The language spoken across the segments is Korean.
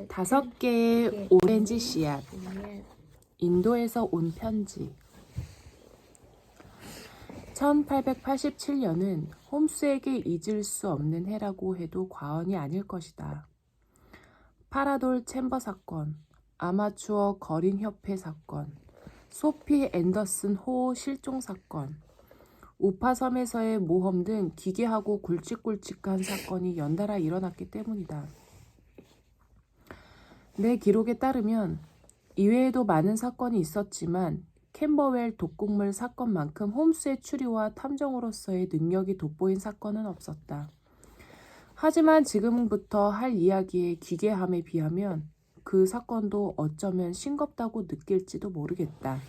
5개의 오렌지 씨앗. 인도에서 온 편지. 1887년은 홈스에게 잊을 수 없는 해라고 해도 과언이 아닐 것이다. 파라돌 챔버 사건, 아마추어 거린협회 사건, 소피 앤더슨 호 실종 사건, 우파섬에서의 모험 등 기괴하고 굵직굵직한 사건이 연달아 일어났기 때문이다. 내 기록에 따르면 이외에도 많은 사건이 있었지만 캠버웰 독극물 사건만큼 홈스의 추리와 탐정으로서의 능력이 돋보인 사건은 없었다. 하지만 지금부터 할 이야기의 기괴함에 비하면 그 사건도 어쩌면 싱겁다고 느낄지도 모르겠다.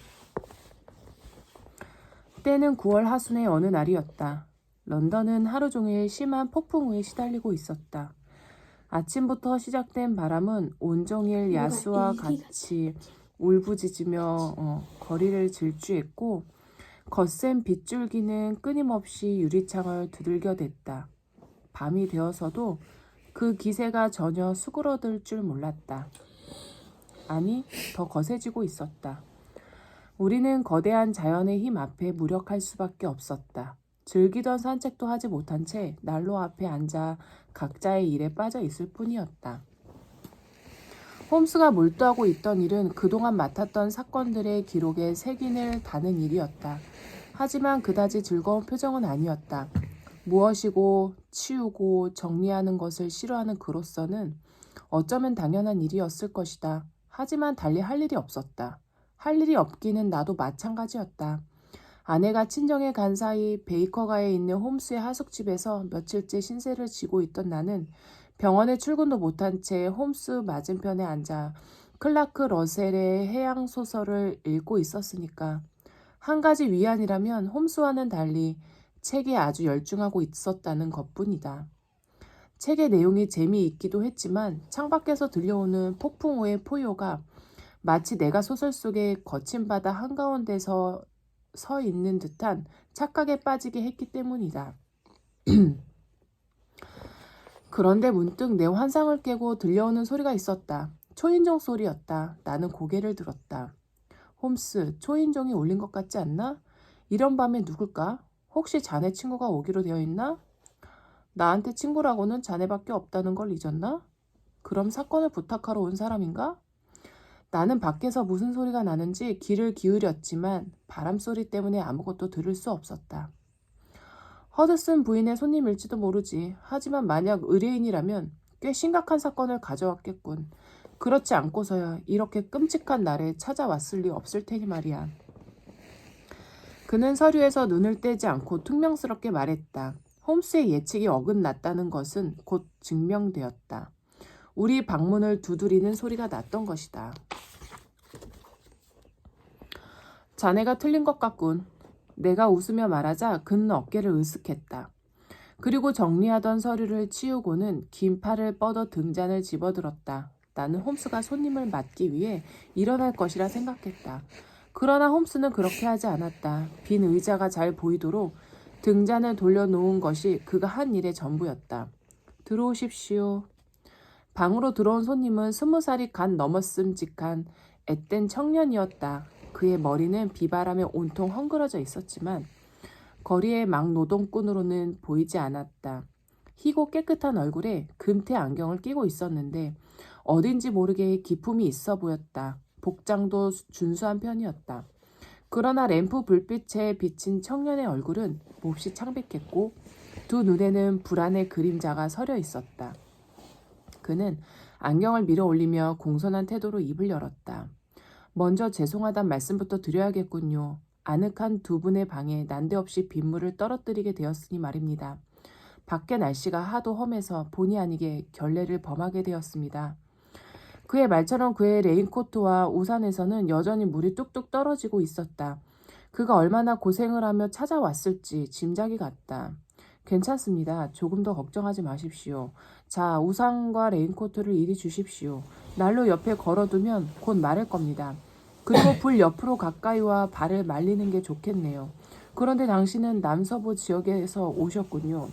때는 9월 하순의 어느 날이었다. 런던은 하루 종일 심한 폭풍우에 시달리고 있었다. 아침부터 시작된 바람은 온종일 야수와 같이 울부짖으며 거리를 질주했고 거센 빗줄기는 끊임없이 유리창을 두들겨댔다. 밤이 되어서도 그 기세가 전혀 수그러들 줄 몰랐다. 아니, 더 거세지고 있었다. 우리는 거대한 자연의 힘 앞에 무력할 수밖에 없었다. 즐기던 산책도 하지 못한 채 난로 앞에 앉아 각자의 일에 빠져 있을 뿐이었다. 홈스가 몰두하고 있던 일은 그동안 맡았던 사건들의 기록에 색인을 다는 일이었다. 하지만 그다지 즐거운 표정은 아니었다. 무엇이고 치우고 정리하는 것을 싫어하는 그로서는 어쩌면 당연한 일이었을 것이다. 하지만 달리 할 일이 없었다. 할 일이 없기는 나도 마찬가지였다. 아내가 친정에 간 사이 베이커가에 있는 홈스의 하숙집에서 며칠째 신세를 지고 있던 나는 병원에 출근도 못한 채 홈스 맞은편에 앉아 클라크 러셀의 해양소설을 읽고 있었으니까. 한 가지 위안이라면 홈스와는 달리 책에 아주 열중하고 있었다는 것뿐이다. 책의 내용이 재미있기도 했지만 창밖에서 들려오는 폭풍우의 포효가 마치 내가 소설 속의 거친 바다 한가운데서 서 있는 듯한 착각에 빠지게 했기 때문이다. 그런데 문득 내 환상을 깨고 들려오는 소리가 있었다. 초인종 소리였다. 나는 고개를 들었다. 홈스, 초인종이 울린 것 같지 않나? 이런 밤에 누굴까? 혹시 자네 친구가 오기로 되어 있나? 나한테 친구라고는 자네밖에 없다는 걸 잊었나? 그럼 사건을 부탁하러 온 사람인가? 나는 밖에서 무슨 소리가 나는지 귀를 기울였지만 바람소리 때문에 아무것도 들을 수 없었다. 허드슨 부인의 손님일지도 모르지. 하지만 만약 의뢰인이라면 꽤 심각한 사건을 가져왔겠군. 그렇지 않고서야 이렇게 끔찍한 날에 찾아왔을 리 없을 테니 말이야. 그는 서류에서 눈을 떼지 않고 퉁명스럽게 말했다. 홈스의 예측이 어긋났다는 것은 곧 증명되었다. 우리 방문을 두드리는 소리가 났던 것이다. 자네가 틀린 것 같군. 내가 웃으며 말하자 그는 어깨를 으쓱했다. 그리고 정리하던 서류를 치우고는 긴 팔을 뻗어 등잔을 집어들었다. 나는 홈스가 손님을 맞기 위해 일어날 것이라 생각했다. 그러나 홈스는 그렇게 하지 않았다. 빈 의자가 잘 보이도록 등잔을 돌려놓은 것이 그가 한 일의 전부였다. 들어오십시오. 방으로 들어온 손님은 20살이 간 넘었음직한 앳된 청년이었다. 그의 머리는 비바람에 온통 헝그러져 있었지만 거리의 막노동꾼으로는 보이지 않았다. 희고 깨끗한 얼굴에 금태 안경을 끼고 있었는데 어딘지 모르게 기품이 있어 보였다. 복장도 준수한 편이었다. 그러나 램프 불빛에 비친 청년의 얼굴은 몹시 창백했고 두 눈에는 불안의 그림자가 서려 있었다. 그는 안경을 밀어 올리며 공손한 태도로 입을 열었다. 먼저 죄송하단 말씀부터 드려야겠군요. 아늑한 두 분의 방에 난데없이 빗물을 떨어뜨리게 되었으니 말입니다. 밖에 날씨가 하도 험해서 본의 아니게 결례를 범하게 되었습니다. 그의 말처럼 그의 레인코트와 우산에서는 여전히 물이 뚝뚝 떨어지고 있었다. 그가 얼마나 고생을 하며 찾아왔을지 짐작이 갔다. 괜찮습니다. 조금 더 걱정하지 마십시오. 자, 우산과 레인코트를 이리 주십시오. 난로 옆에 걸어두면 곧 마를 겁니다. 그리고 불 옆으로 가까이 와 발을 말리는 게 좋겠네요. 그런데 당신은 남서부 지역에서 오셨군요.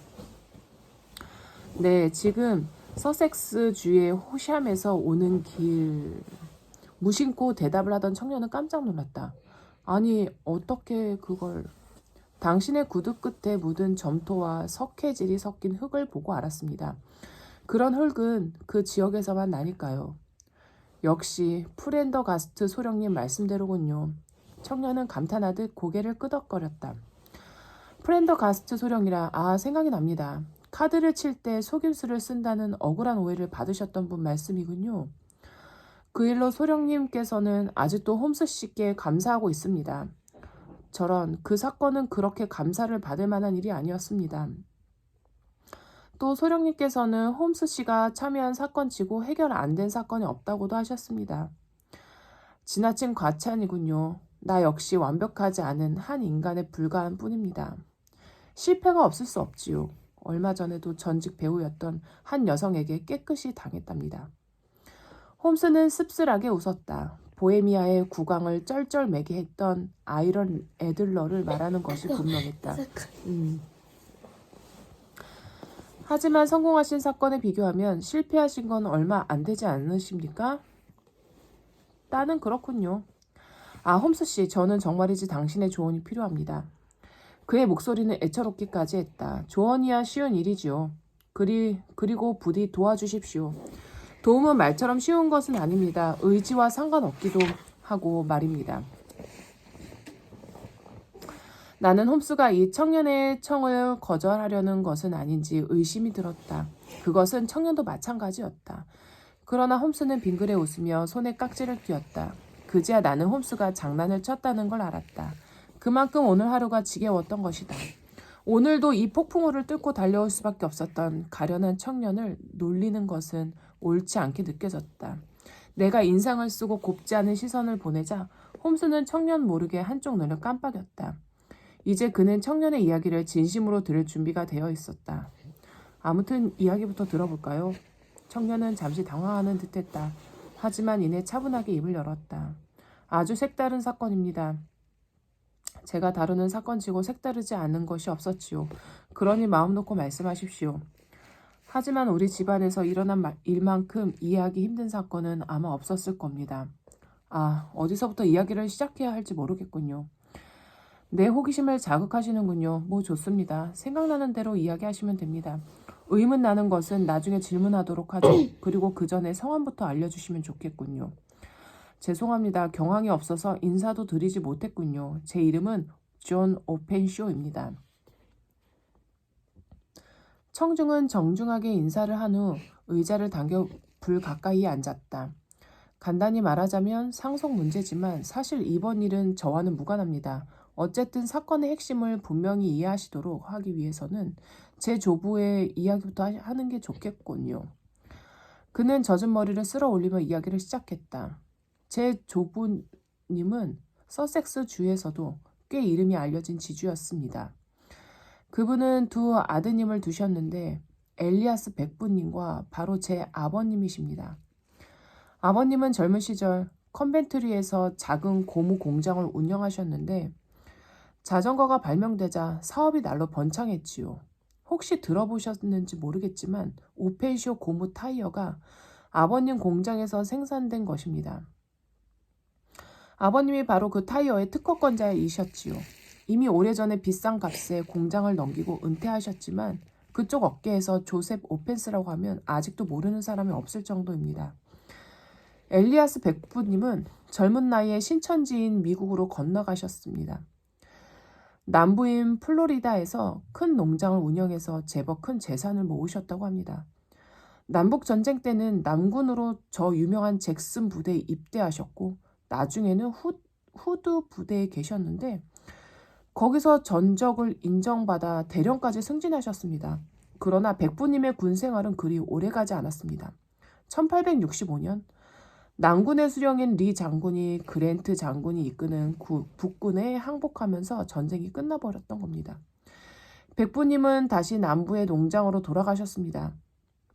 네, 지금 서섹스주의 호샴에서 오는 길. 무심코 대답을 하던 청년은 깜짝 놀랐다. 아니, 어떻게 그걸... 당신의 구두 끝에 묻은 점토와 석회질이 섞인 흙을 보고 알았습니다. 그런 흙은 그 지역에서만 나니까요. 역시 프렌더가스트 소령님 말씀대로군요. 청년은 감탄하듯 고개를 끄덕거렸다. 프렌더가스트 소령이라 생각이 납니다. 카드를 칠 때 속임수를 쓴다는 억울한 오해를 받으셨던 분 말씀이군요. 그 일로 소령님께서는 아직도 홈스 씨께 감사하고 있습니다. 저런, 그 사건은 그렇게 감사를 받을 만한 일이 아니었습니다. 또 소령님께서는 홈스 씨가 참여한 사건치고 해결 안 된 사건이 없다고도 하셨습니다. 지나친 과찬이군요. 나 역시 완벽하지 않은 한 인간에 불과한 뿐입니다. 실패가 없을 수 없지요. 얼마 전에도 전직 배우였던 한 여성에게 깨끗이 당했답니다. 홈스는 씁쓸하게 웃었다. 보헤미아의 국왕을 쩔쩔매게 했던 아이런 애들러를 말하는 것이 분명했다. 하지만 성공하신 사건에 비교하면 실패하신 건 얼마 안 되지 않으십니까? 나는 그렇군요. 홈스 씨, 저는 정말이지 당신의 조언이 필요합니다. 그의 목소리는 애처롭기까지 했다. 조언이야 쉬운 일이지요. 그리고 부디 도와주십시오. 도움은 말처럼 쉬운 것은 아닙니다. 의지와 상관없기도 하고 말입니다. 나는 홈스가 이 청년의 청을 거절하려는 것은 아닌지 의심이 들었다. 그것은 청년도 마찬가지였다. 그러나 홈스는 빙그레 웃으며 손에 깍지를 뀌었다. 그제야 나는 홈스가 장난을 쳤다는 걸 알았다. 그만큼 오늘 하루가 지겨웠던 것이다. 오늘도 이 폭풍우를 뚫고 달려올 수밖에 없었던 가련한 청년을 놀리는 것은 옳지 않게 느껴졌다. 내가 인상을 쓰고 곱지 않은 시선을 보내자 홈스는 청년 모르게 한쪽 눈을 깜빡였다. 이제 그는 청년의 이야기를 진심으로 들을 준비가 되어 있었다. 아무튼 이야기부터 들어볼까요? 청년은 잠시 당황하는 듯했다. 하지만 이내 차분하게 입을 열었다. 아주 색다른 사건입니다. 제가 다루는 사건치고 색다르지 않은 것이 없었지요. 그러니 마음 놓고 말씀하십시오. 하지만 우리 집안에서 일어난 일만큼 이해하기 힘든 사건은 아마 없었을 겁니다. 어디서부터 이야기를 시작해야 할지 모르겠군요. 내 호기심을 자극하시는군요. 뭐 좋습니다. 생각나는 대로 이야기하시면 됩니다. 의문 나는 것은 나중에 질문하도록 하죠. 그리고 그 전에 성함부터 알려주시면 좋겠군요. 죄송합니다. 경황이 없어서 인사도 드리지 못했군요. 제 이름은 존 오펜쇼입니다. 청중은 정중하게 인사를 한 후 의자를 당겨 불 가까이에 앉았다. 간단히 말하자면 상속 문제지만 사실 이번 일은 저와는 무관합니다. 어쨌든 사건의 핵심을 분명히 이해하시도록 하기 위해서는 제 조부의 이야기부터 하는 게 좋겠군요. 그는 젖은 머리를 쓸어 올리며 이야기를 시작했다. 제 조부님은 서섹스 주에서도 꽤 이름이 알려진 지주였습니다. 그분은 두 아드님을 두셨는데 엘리아스 백부님과 바로 제 아버님이십니다. 아버님은 젊은 시절 컨벤트리에서 작은 고무 공장을 운영하셨는데 자전거가 발명되자 사업이 날로 번창했지요. 혹시 들어보셨는지 모르겠지만 오펜쇼 고무 타이어가 아버님 공장에서 생산된 것입니다. 아버님이 바로 그 타이어의 특허권자이셨지요. 이미 오래전에 비싼 값에 공장을 넘기고 은퇴하셨지만 그쪽 업계에서 조셉 오펜스라고 하면 아직도 모르는 사람이 없을 정도입니다. 엘리아스 백부님은 젊은 나이에 신천지인 미국으로 건너가셨습니다. 남부인 플로리다에서 큰 농장을 운영해서 제법 큰 재산을 모으셨다고 합니다. 남북전쟁 때는 남군으로 저 유명한 잭슨 부대에 입대하셨고 나중에는 후드 부대에 계셨는데 거기서 전적을 인정받아 대령까지 승진하셨습니다. 그러나 백부님의 군 생활은 그리 오래가지 않았습니다. 1865년 남군의 수령인 리 장군이 그랜트 장군이 이끄는 북군에 항복하면서 전쟁이 끝나버렸던 겁니다. 백부님은 다시 남부의 농장으로 돌아가셨습니다.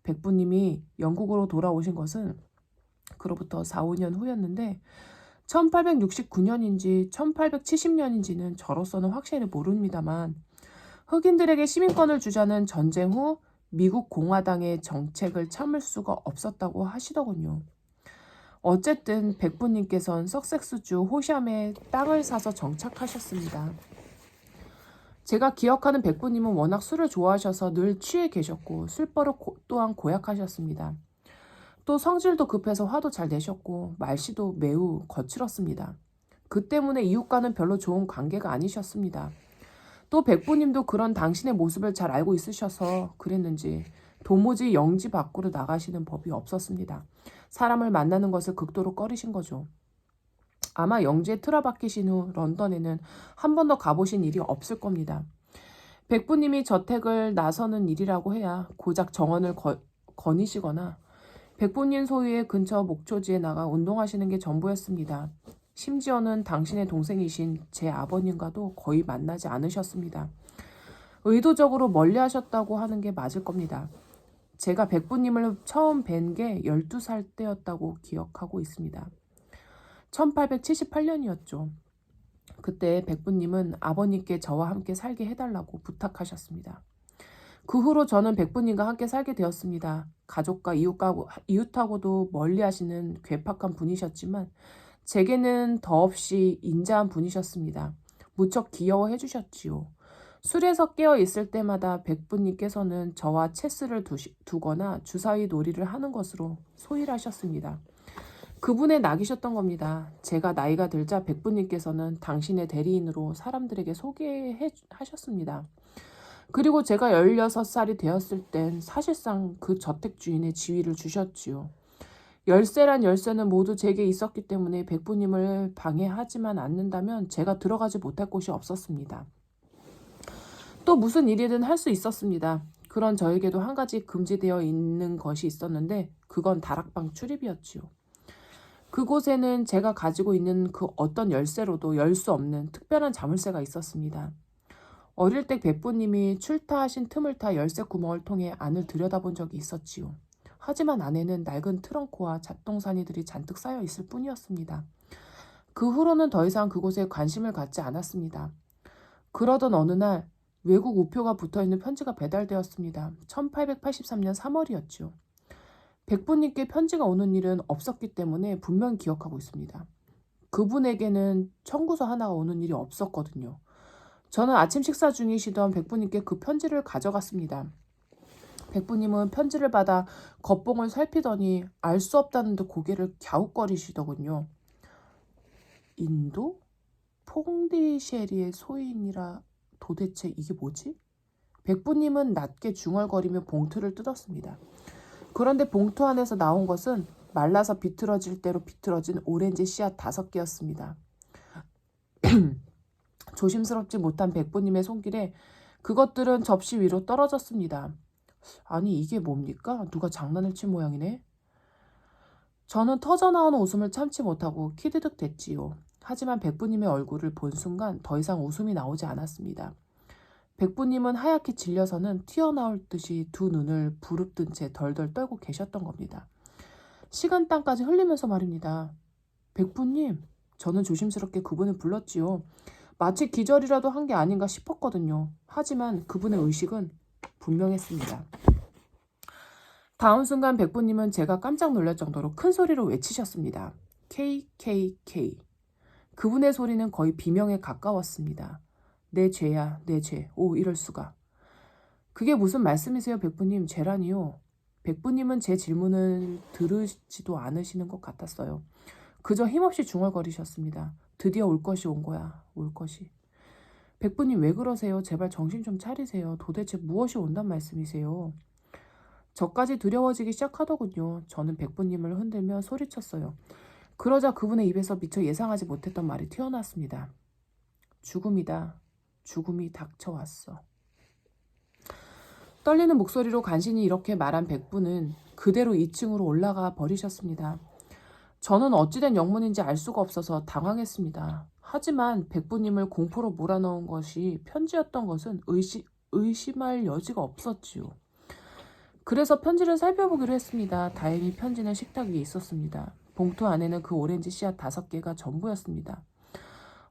백부님이 영국으로 돌아오신 것은 그로부터 4, 5년 후였는데 1869년인지 1870년인지는 저로서는 확실히 모릅니다만 흑인들에게 시민권을 주자는 전쟁 후 미국 공화당의 정책을 참을 수가 없었다고 하시더군요. 어쨌든 백부님께선 석섹스주 호샴에 땅을 사서 정착하셨습니다. 제가 기억하는 백부님은 워낙 술을 좋아하셔서 늘 취해 계셨고 술버릇 또한 고약하셨습니다. 또 성질도 급해서 화도 잘 내셨고 말씨도 매우 거칠었습니다. 그 때문에 이웃과는 별로 좋은 관계가 아니셨습니다. 또 백부님도 그런 당신의 모습을 잘 알고 있으셔서 그랬는지 도무지 영지 밖으로 나가시는 법이 없었습니다. 사람을 만나는 것을 극도로 꺼리신 거죠. 아마 영지에 틀어박히신 후 런던에는 한 번도 가보신 일이 없을 겁니다. 백부님이 저택을 나서는 일이라고 해야 고작 정원을 거니시거나 백부님 소유의 근처 목초지에 나가 운동하시는 게 전부였습니다. 심지어는 당신의 동생이신 제 아버님과도 거의 만나지 않으셨습니다. 의도적으로 멀리하셨다고 하는 게 맞을 겁니다. 제가 백부님을 처음 뵌 게 12살 때였다고 기억하고 있습니다. 1878년이었죠. 그때 백부님은 아버님께 저와 함께 살게 해달라고 부탁하셨습니다. 그 후로 저는 백부님과 함께 살게 되었습니다. 가족과 이웃하고도 멀리 하시는 괴팍한 분이셨지만 제게는 더없이 인자한 분이셨습니다. 무척 귀여워해 주셨지요. 술에서 깨어 있을 때마다 백부님께서는 저와 체스를 두거나 주사위 놀이를 하는 것으로 소일하셨습니다. 그분의 낙이셨던 겁니다. 제가 나이가 들자 백부님께서는 당신의 대리인으로 사람들에게 소개하셨습니다. 그리고 제가 16살이 되었을 땐 사실상 그 저택 주인의 지위를 주셨지요. 열쇠란 열쇠는 모두 제게 있었기 때문에 백부님을 방해하지만 않는다면 제가 들어가지 못할 곳이 없었습니다. 또 무슨 일이든 할 수 있었습니다. 그런 저에게도 한 가지 금지되어 있는 것이 있었는데 그건 다락방 출입이었지요. 그곳에는 제가 가지고 있는 그 어떤 열쇠로도 열 수 없는 특별한 자물쇠가 있었습니다. 어릴 때 백부님이 출타하신 틈을 타 열쇠 구멍을 통해 안을 들여다본 적이 있었지요. 하지만 안에는 낡은 트렁크와 잡동사니들이 잔뜩 쌓여 있을 뿐이었습니다. 그 후로는 더 이상 그곳에 관심을 갖지 않았습니다. 그러던 어느 날 외국 우표가 붙어있는 편지가 배달되었습니다. 1883년 3월이었죠. 백부님께 편지가 오는 일은 없었기 때문에 분명히 기억하고 있습니다. 그분에게는 청구서 하나가 오는 일이 없었거든요. 저는 아침 식사 중이시던 백부님께 그 편지를 가져갔습니다. 백부님은 편지를 받아 겉봉을 살피더니 알 수 없다는 듯 고개를 갸웃거리시더군요. 인도? 퐁디셰리의 소인이라 도대체 이게 뭐지? 백부님은 낮게 중얼거리며 봉투를 뜯었습니다. 그런데 봉투 안에서 나온 것은 말라서 비틀어질 대로 비틀어진 오렌지 씨앗 5개였습니다. 조심스럽지 못한 백부님의 손길에 그것들은 접시 위로 떨어졌습니다. 아니 이게 뭡니까? 누가 장난을 친 모양이네. 저는 터져나오는 웃음을 참지 못하고 키드득 됐지요. 하지만 백부님의 얼굴을 본 순간 더 이상 웃음이 나오지 않았습니다. 백부님은 하얗게 질려서는 튀어나올 듯이 두 눈을 부릅뜬 채 덜덜 떨고 계셨던 겁니다. 식은땀까지 흘리면서 말입니다. 백부님, 저는 조심스럽게 그분을 불렀지요. 마치 기절이라도 한 게 아닌가 싶었거든요. 하지만 그분의 의식은 분명했습니다. 다음 순간 백부님은 제가 깜짝 놀랄 정도로 큰 소리로 외치셨습니다. KKK. 그분의 소리는 거의 비명에 가까웠습니다. 내 죄야, 내 죄. 오, 이럴 수가. 그게 무슨 말씀이세요, 백부님? 죄라니요. 백부님은 제 질문을 들으지도 않으시는 것 같았어요. 그저 힘없이 중얼거리셨습니다. 드디어 올 것이 온 거야, 올 것이. 백부님 왜 그러세요? 제발 정신 좀 차리세요. 도대체 무엇이 온단 말씀이세요? 저까지 두려워지기 시작하더군요. 저는 백부님을 흔들며 소리쳤어요. 그러자 그분의 입에서 미처 예상하지 못했던 말이 튀어나왔습니다. 죽음이다. 죽음이 닥쳐왔어. 떨리는 목소리로 간신히 이렇게 말한 백부는 그대로 2층으로 올라가 버리셨습니다. 저는 어찌된 영문인지 알 수가 없어서 당황했습니다. 하지만 백부님을 공포로 몰아넣은 것이 편지였던 것은 의심할 여지가 없었지요. 그래서 편지를 살펴보기로 했습니다. 다행히 편지는 식탁 위에 있었습니다. 봉투 안에는 그 오렌지 씨앗 5개가 전부였습니다.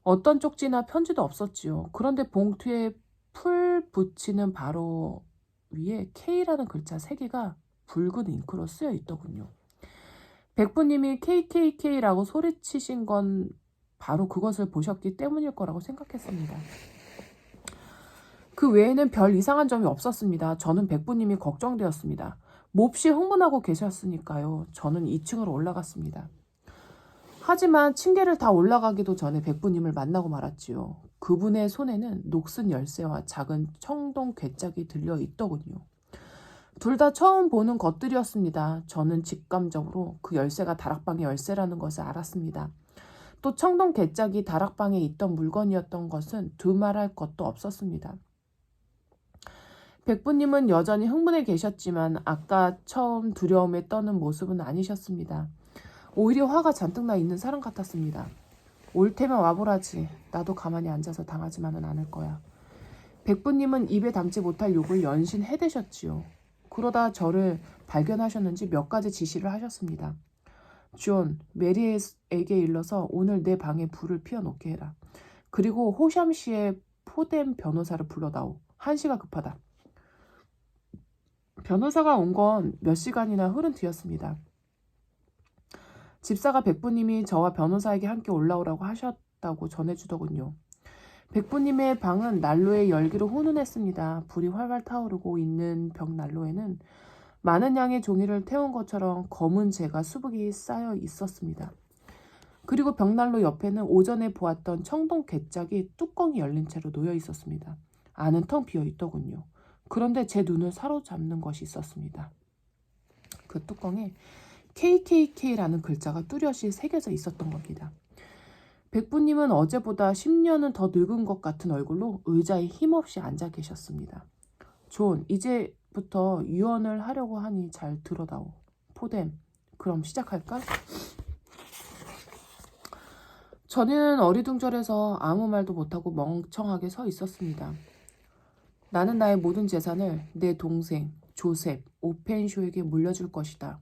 어떤 쪽지나 편지도 없었지요. 그런데 봉투에 풀 붙이는 바로 위에 K라는 글자 3개가 붉은 잉크로 쓰여 있더군요. 백부님이 KKK라고 소리치신 건 바로 그것을 보셨기 때문일 거라고 생각했습니다. 그 외에는 별 이상한 점이 없었습니다. 저는 백부님이 걱정되었습니다. 몹시 흥분하고 계셨으니까요. 저는 2층으로 올라갔습니다. 하지만 층계를 다 올라가기도 전에 백부님을 만나고 말았지요. 그분의 손에는 녹슨 열쇠와 작은 청동 괴짝이 들려 있더군요. 둘 다 처음 보는 것들이었습니다. 저는 직감적으로 그 열쇠가 다락방의 열쇠라는 것을 알았습니다. 또 청동 괴짝이 다락방에 있던 물건이었던 것은 두말할 것도 없었습니다. 백부님은 여전히 흥분해 계셨지만 아까 처음 두려움에 떠는 모습은 아니셨습니다. 오히려 화가 잔뜩 나 있는 사람 같았습니다. 올 테면 와보라지. 나도 가만히 앉아서 당하지만은 않을 거야. 백부님은 입에 담지 못할 욕을 연신 해대셨지요. 그러다 저를 발견하셨는지 몇 가지 지시를 하셨습니다. 존, 메리에게 일러서 오늘 내 방에 불을 피워놓게 해라. 그리고 호샴시의 포뎀 변호사를 불러다오. 1시가 급하다. 변호사가 온 건 몇 시간이나 흐른 뒤였습니다. 집사가 백부님이 저와 변호사에게 함께 올라오라고 하셨다고 전해주더군요. 백부님의 방은 난로의 열기로 훈훈했습니다. 불이 활활 타오르고 있는 벽 난로에는 많은 양의 종이를 태운 것처럼 검은 재가 수북이 쌓여 있었습니다. 그리고 벽난로 옆에는 오전에 보았던 청동 괴짝이 뚜껑이 열린 채로 놓여 있었습니다. 안은 텅 비어 있더군요. 그런데 제 눈을 사로잡는 것이 있었습니다. 그 뚜껑에 KKK라는 글자가 뚜렷이 새겨져 있었던 겁니다. 백부님은 어제보다 10년은 더 늙은 것 같은 얼굴로 의자에 힘없이 앉아 계셨습니다. 존, 이제부터 유언을 하려고 하니 잘 들어다오. 포뎀, 그럼 시작할까? 전에는 어리둥절해서 아무 말도 못하고 멍청하게 서 있었습니다. 나는 나의 모든 재산을 내 동생 조셉 오펜쇼에게 물려줄 것이다.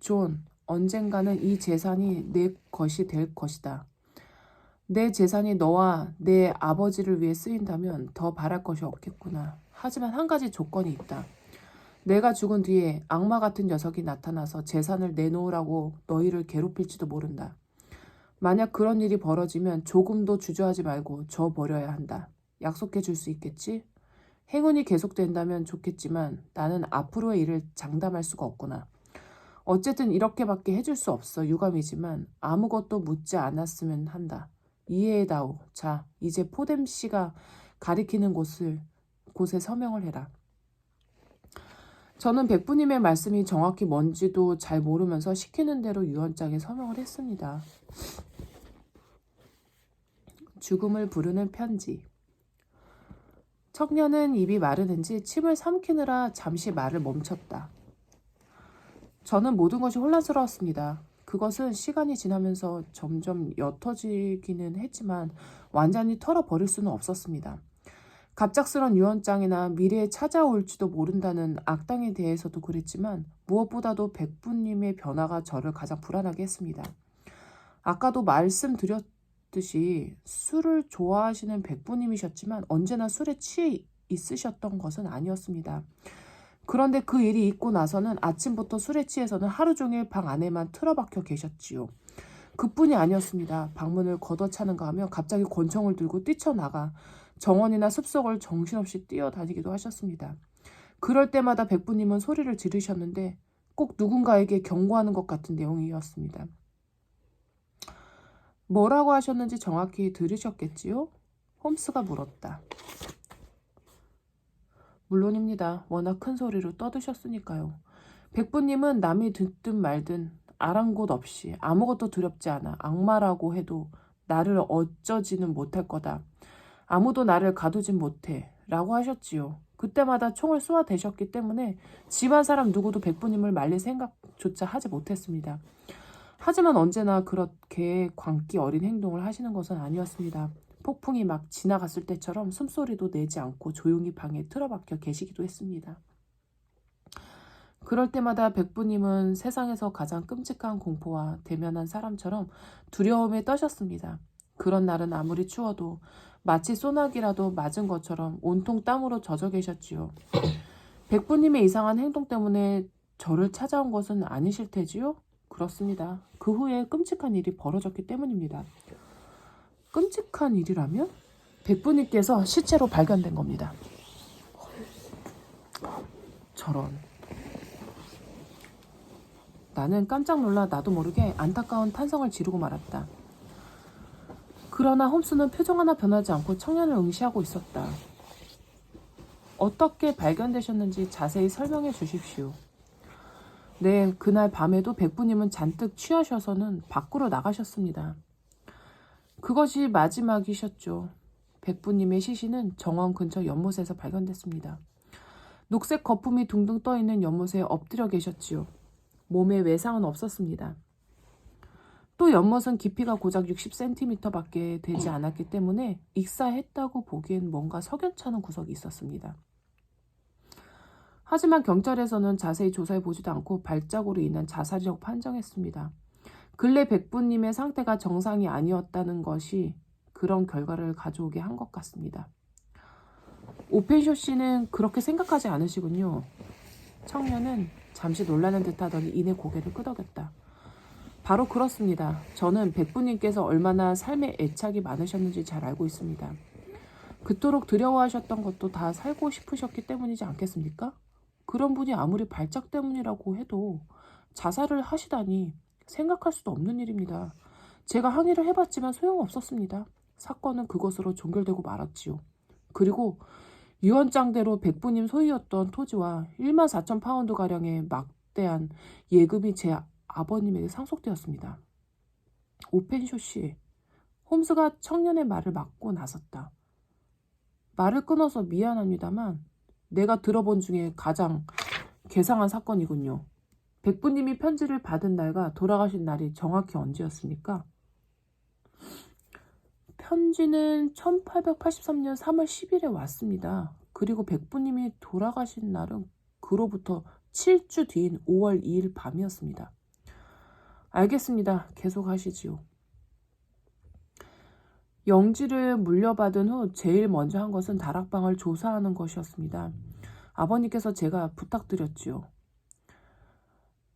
존, 언젠가는 이 재산이 내 것이 될 것이다. 내 재산이 너와 내 아버지를 위해 쓰인다면 더 바랄 것이 없겠구나. 하지만 한 가지 조건이 있다. 내가 죽은 뒤에 악마 같은 녀석이 나타나서 재산을 내놓으라고 너희를 괴롭힐지도 모른다. 만약 그런 일이 벌어지면 조금도 주저하지 말고 줘버려야 한다. 약속해 줄 수 있겠지? 행운이 계속된다면 좋겠지만 나는 앞으로의 일을 장담할 수가 없구나. 어쨌든 이렇게밖에 해줄 수 없어. 유감이지만 아무것도 묻지 않았으면 한다. 이해해다오. 자, 이제 포뎀 씨가 가리키는 곳에 서명을 해라. 저는 백부님의 말씀이 정확히 뭔지도 잘 모르면서 시키는 대로 유언장에 서명을 했습니다. 죽음을 부르는 편지. 청년은 입이 마르는지 침을 삼키느라 잠시 말을 멈췄다. 저는 모든 것이 혼란스러웠습니다. 그것은 시간이 지나면서 점점 옅어지기는 했지만 완전히 털어버릴 수는 없었습니다. 갑작스런 유언장이나 미래에 찾아올지도 모른다는 악당에 대해서도 그랬지만 무엇보다도 백부님의 변화가 저를 가장 불안하게 했습니다. 아까도 말씀드렸듯이 술을 좋아하시는 백부님이셨지만 언제나 술에 취해 있으셨던 것은 아니었습니다. 그런데 그 일이 있고 나서는 아침부터 술에 취해서는 하루 종일 방 안에만 틀어박혀 계셨지요. 그뿐이 아니었습니다. 방문을 걷어차는가 하면 갑자기 권총을 들고 뛰쳐나가 정원이나 숲속을 정신없이 뛰어다니기도 하셨습니다. 그럴 때마다 백부님은 소리를 지르셨는데 꼭 누군가에게 경고하는 것 같은 내용이었습니다. 뭐라고 하셨는지 정확히 들으셨겠지요? 홈스가 물었다. 물론입니다. 워낙 큰 소리로 떠드셨으니까요. 백부님은 남이 듣든 말든 아랑곳 없이 아무것도 두렵지 않아. 악마라고 해도 나를 어쩌지는 못할 거다. 아무도 나를 가두진 못해. 라고 하셨지요. 그때마다 총을 쏘아대셨기 때문에 집안 사람 누구도 백부님을 말릴 생각조차 하지 못했습니다. 하지만 언제나 그렇게 광기 어린 행동을 하시는 것은 아니었습니다. 폭풍이 막 지나갔을 때처럼 숨소리도 내지 않고 조용히 방에 틀어박혀 계시기도 했습니다. 그럴 때마다 백부님은 세상에서 가장 끔찍한 공포와 대면한 사람처럼 두려움에 떠셨습니다. 그런 날은 아무리 추워도 마치 소나기라도 맞은 것처럼 온통 땀으로 젖어 계셨지요. 백부님의 이상한 행동 때문에 저를 찾아온 것은 아니실 테지요? 그렇습니다. 그 후에 끔찍한 일이 벌어졌기 때문입니다. 끔찍한 일이라면? 백부님께서 시체로 발견된 겁니다. 저런. 나는 깜짝 놀라 나도 모르게 안타까운 탄성을 지르고 말았다. 그러나 홈스는 표정 하나 변하지 않고 청년을 응시하고 있었다. 어떻게 발견되셨는지 자세히 설명해 주십시오. 네, 그날 밤에도 백부님은 잔뜩 취하셔서는 밖으로 나가셨습니다. 그것이 마지막이셨죠. 백부님의 시신은 정원 근처 연못에서 발견됐습니다. 녹색 거품이 둥둥 떠있는 연못에 엎드려 계셨지요. 몸에 외상은 없었습니다. 또 연못은 깊이가 고작 60cm밖에 되지 않았기 때문에 익사했다고 보기엔 뭔가 석연찮은 구석이 있었습니다. 하지만 경찰에서는 자세히 조사해보지도 않고 발작으로 인한 자살이라고 판정했습니다. 근래 백부님의 상태가 정상이 아니었다는 것이 그런 결과를 가져오게 한 것 같습니다. 오펜쇼 씨는 그렇게 생각하지 않으시군요. 청년은 잠시 놀라는 듯하더니 이내 고개를 끄덕였다. 바로 그렇습니다. 저는 백부님께서 얼마나 삶에 애착이 많으셨는지 잘 알고 있습니다. 그토록 두려워하셨던 것도 다 살고 싶으셨기 때문이지 않겠습니까? 그런 분이 아무리 발작 때문이라고 해도 자살을 하시다니 생각할 수도 없는 일입니다. 제가 항의를 해봤지만 소용없었습니다. 사건은 그것으로 종결되고 말았지요. 그리고 유언장대로 백부님 소유였던 토지와 14,000파운드가량의 막대한 예금이 제 아버님에게 상속되었습니다. 오펜쇼 씨, 홈스가 청년의 말을 막고 나섰다. 말을 끊어서 미안합니다만 내가 들어본 중에 가장 괴상한 사건이군요. 백부님이 편지를 받은 날과 돌아가신 날이 정확히 언제였습니까? 편지는 1883년 3월 10일에 왔습니다. 그리고 백부님이 돌아가신 날은 그로부터 7주 뒤인 5월 2일 밤이었습니다. 알겠습니다. 계속하시지요. 영지를 물려받은 후 제일 먼저 한 것은 다락방을 조사하는 것이었습니다. 아버님께서 제가 부탁드렸지요.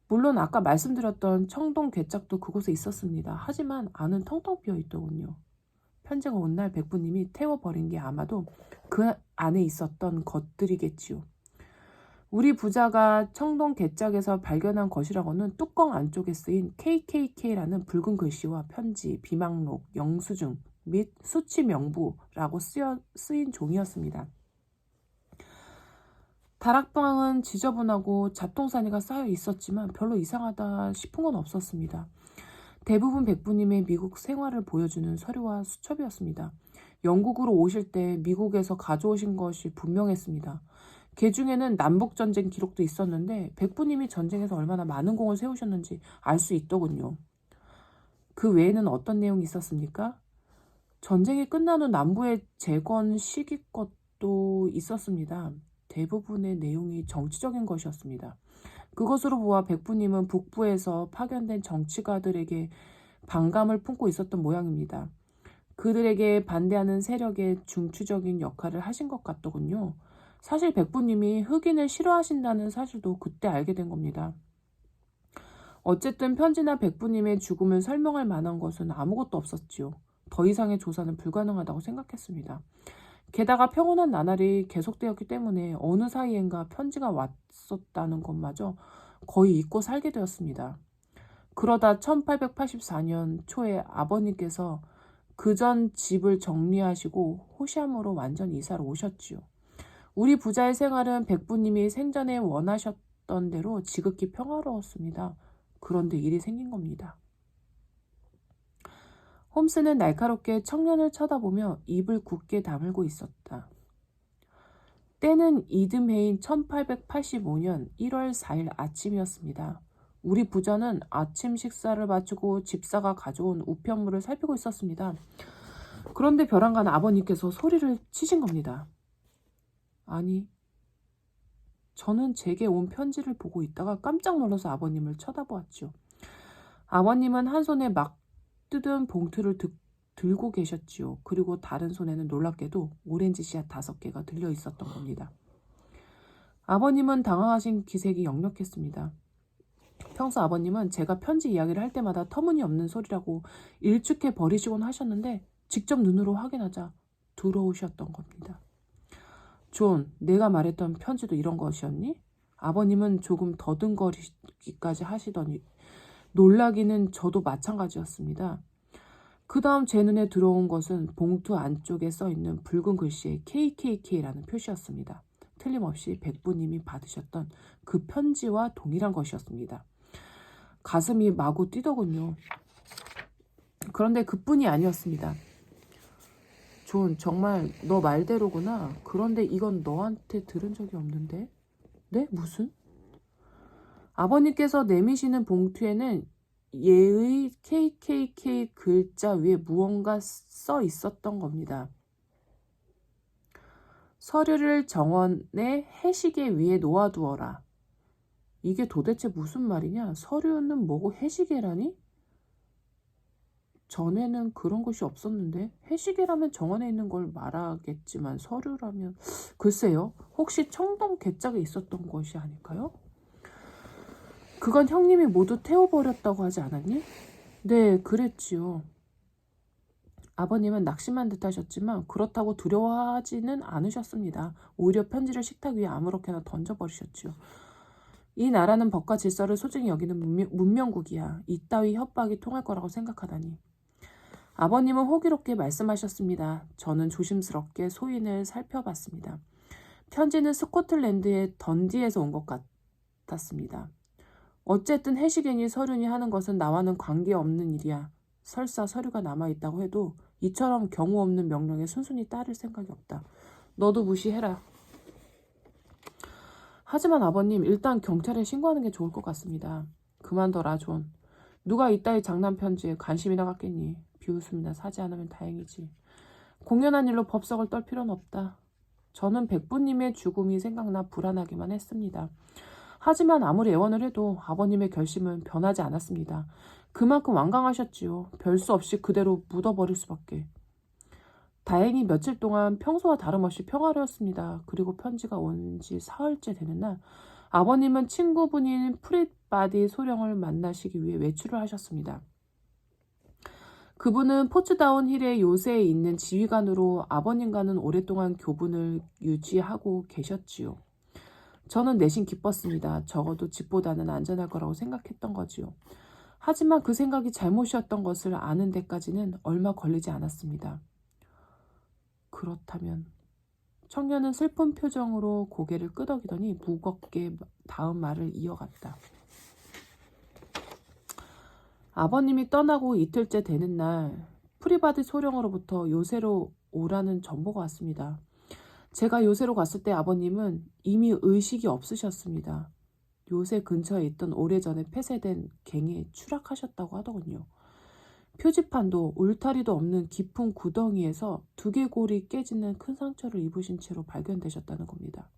물론 아까 말씀드렸던 청동 괴짝도 그곳에 있었습니다. 하지만 안은 텅텅 비어 있더군요. 편지가 온 날 백부님이 태워버린 게 아마도 그 안에 있었던 것들이겠지요. 우리 부자가 청동 괴짝에서 발견한 것이라고는 뚜껑 안쪽에 쓰인 KKK라는 붉은 글씨와 편지, 비망록, 영수증 및 수치 명부라고 쓰인 종이었습니다. 다락방은 지저분하고 잡동사니가 쌓여 있었지만 별로 이상하다 싶은 건 없었습니다. 대부분 백부님의 미국 생활을 보여주는 서류와 수첩이었습니다. 영국으로 오실 때 미국에서 가져오신 것이 분명했습니다. 그 중에는 남북전쟁 기록도 있었는데 백부님이 전쟁에서 얼마나 많은 공을 세우셨는지 알 수 있더군요. 그 외에는 어떤 내용이 있었습니까? 전쟁이 끝난 후 남부의 재건 시기 것도 있었습니다. 대부분의 내용이 정치적인 것이었습니다. 그것으로 보아 백부님은 북부에서 파견된 정치가들에게 반감을 품고 있었던 모양입니다. 그들에게 반대하는 세력의 중추적인 역할을 하신 것 같더군요. 사실 백부님이 흑인을 싫어하신다는 사실도 그때 알게 된 겁니다. 어쨌든 편지나 백부님의 죽음을 설명할 만한 것은 아무것도 없었지요. 더 이상의 조사는 불가능하다고 생각했습니다. 게다가 평온한 나날이 계속되었기 때문에 어느 사이엔가 편지가 왔었다는 것마저 거의 잊고 살게 되었습니다. 그러다 1884년 초에 아버님께서 그전 집을 정리하시고 호시암으로 완전 이사를 오셨지요. 우리 부자의 생활은 백부님이 생전에 원하셨던 대로 지극히 평화로웠습니다. 그런데 일이 생긴 겁니다. 홈스는 날카롭게 청년을 쳐다보며 입을 굳게 다물고 있었다. 때는 이듬해인 1885년 1월 4일 아침이었습니다. 우리 부자는 아침 식사를 마치고 집사가 가져온 우편물을 살피고 있었습니다. 그런데 벼랑간 아버님께서 소리를 치신 겁니다. 아니, 저는 제게 온 편지를 보고 있다가 깜짝 놀라서 아버님을 쳐다보았죠. 아버님은 한 손에 막 뜯은 봉투를 들고 계셨지요. 그리고 다른 손에는 놀랍게도 오렌지 씨앗 5개가 들려 있었던 겁니다. 아버님은 당황하신 기색이 역력했습니다. 평소 아버님은 제가 편지 이야기를 할 때마다 터무니없는 소리라고 일축해 버리시곤 하셨는데 직접 눈으로 확인하자 두려우셨던 겁니다. 존, 내가 말했던 편지도 이런 것이었니? 아버님은 조금 더듬거리기까지 하시더니 놀라기는 저도 마찬가지였습니다. 그 다음 제 눈에 들어온 것은 봉투 안쪽에 써있는 붉은 글씨의 KKK라는 표시였습니다. 틀림없이 백부님이 받으셨던 그 편지와 동일한 것이었습니다. 가슴이 마구 뛰더군요. 그런데 그뿐이 아니었습니다. 존, 정말 너 말대로구나. 그런데 이건 너한테 들은 적이 없는데? 네? 무슨? 아버님께서 내미시는 봉투에는 예의 KKK 글자 위에 무언가 써 있었던 겁니다. 서류를 정원의 해시계 위에 놓아두어라. 이게 도대체 무슨 말이냐? 서류는 뭐고 해시계라니? 전에는 그런 것이 없었는데 해시계라면 정원에 있는 걸 말하겠지만 서류라면 글쎄요. 혹시 청동 괴짝에 있었던 것이 아닐까요? 그건 형님이 모두 태워버렸다고 하지 않았니? 네, 그랬지요. 아버님은 낙심한 듯 하셨지만 그렇다고 두려워하지는 않으셨습니다. 오히려 편지를 식탁 위에 아무렇게나 던져버리셨지요. 이 나라는 법과 질서를 소중히 여기는 문명국이야. 이따위 협박이 통할 거라고 생각하다니. 아버님은 호기롭게 말씀하셨습니다. 저는 조심스럽게 소인을 살펴봤습니다. 편지는 스코틀랜드의 던디에서 온 것 같았습니다. 어쨌든 해시계니 서류니 하는 것은 나와는 관계없는 일이야. 설사 서류가 남아있다고 해도 이처럼 경우 없는 명령에 순순히 따를 생각이 없다. 너도 무시해라. 하지만 아버님, 일단 경찰에 신고하는 게 좋을 것 같습니다. 그만둬라, 존. 누가 이따위 장난 편지에 관심이나 갖겠니? 비웃음이나 사지 않으면 다행이지. 공연한 일로 법석을 떨 필요는 없다. 저는 백부님의 죽음이 생각나 불안하기만 했습니다. 하지만 아무리 애원을 해도 아버님의 결심은 변하지 않았습니다. 그만큼 완강하셨지요. 별 수 없이 그대로 묻어버릴 수밖에. 다행히 며칠 동안 평소와 다름없이 평화로웠습니다. 그리고 편지가 온 지 사흘째 되는 날 아버님은 친구분인 프릿바디 소령을 만나시기 위해 외출을 하셨습니다. 그분은 포츠다운 힐의 요새에 있는 지휘관으로 아버님과는 오랫동안 교분을 유지하고 계셨지요. 저는 내심 기뻤습니다. 적어도 집보다는 안전할 거라고 생각했던 거지요. 하지만 그 생각이 잘못이었던 것을 아는 데까지는 얼마 걸리지 않았습니다. 그렇다면 청년은 슬픈 표정으로 고개를 끄덕이더니 무겁게 다음 말을 이어갔다. 아버님이 떠나고 이틀째 되는 날 프리바디 소령으로부터 요새로 오라는 정보가 왔습니다. 제가 요새로 갔을 때 아버님은 이미 의식이 없으셨습니다. 요새 근처에 있던 오래전에 폐쇄된 갱에 추락하셨다고 하더군요. 표지판도 울타리도 없는 깊은 구덩이에서 두개골이 깨지는 큰 상처를 입으신 채로 발견되셨다는 겁니다.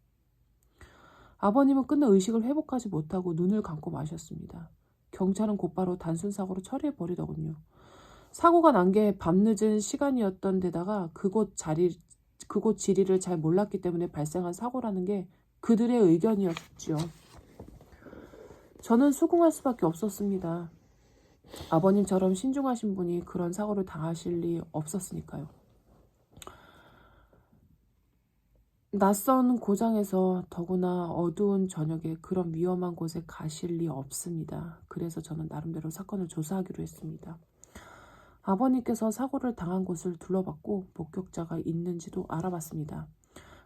아버님은 끝내 의식을 회복하지 못하고 눈을 감고 마셨습니다. 경찰은 곧바로 단순 사고로 처리해버리더군요. 사고가 난 게 밤늦은 시간이었던 데다가 그곳 지리를 잘 몰랐기 때문에 발생한 사고라는 게 그들의 의견이었죠. 저는 수긍할 수밖에 없었습니다. 아버님처럼 신중하신 분이 그런 사고를 당하실 리 없었으니까요. 낯선 고장에서 더구나 어두운 저녁에 그런 위험한 곳에 가실 리 없습니다. 그래서 저는 나름대로 사건을 조사하기로 했습니다. 아버님께서 사고를 당한 곳을 둘러봤고 목격자가 있는지도 알아봤습니다.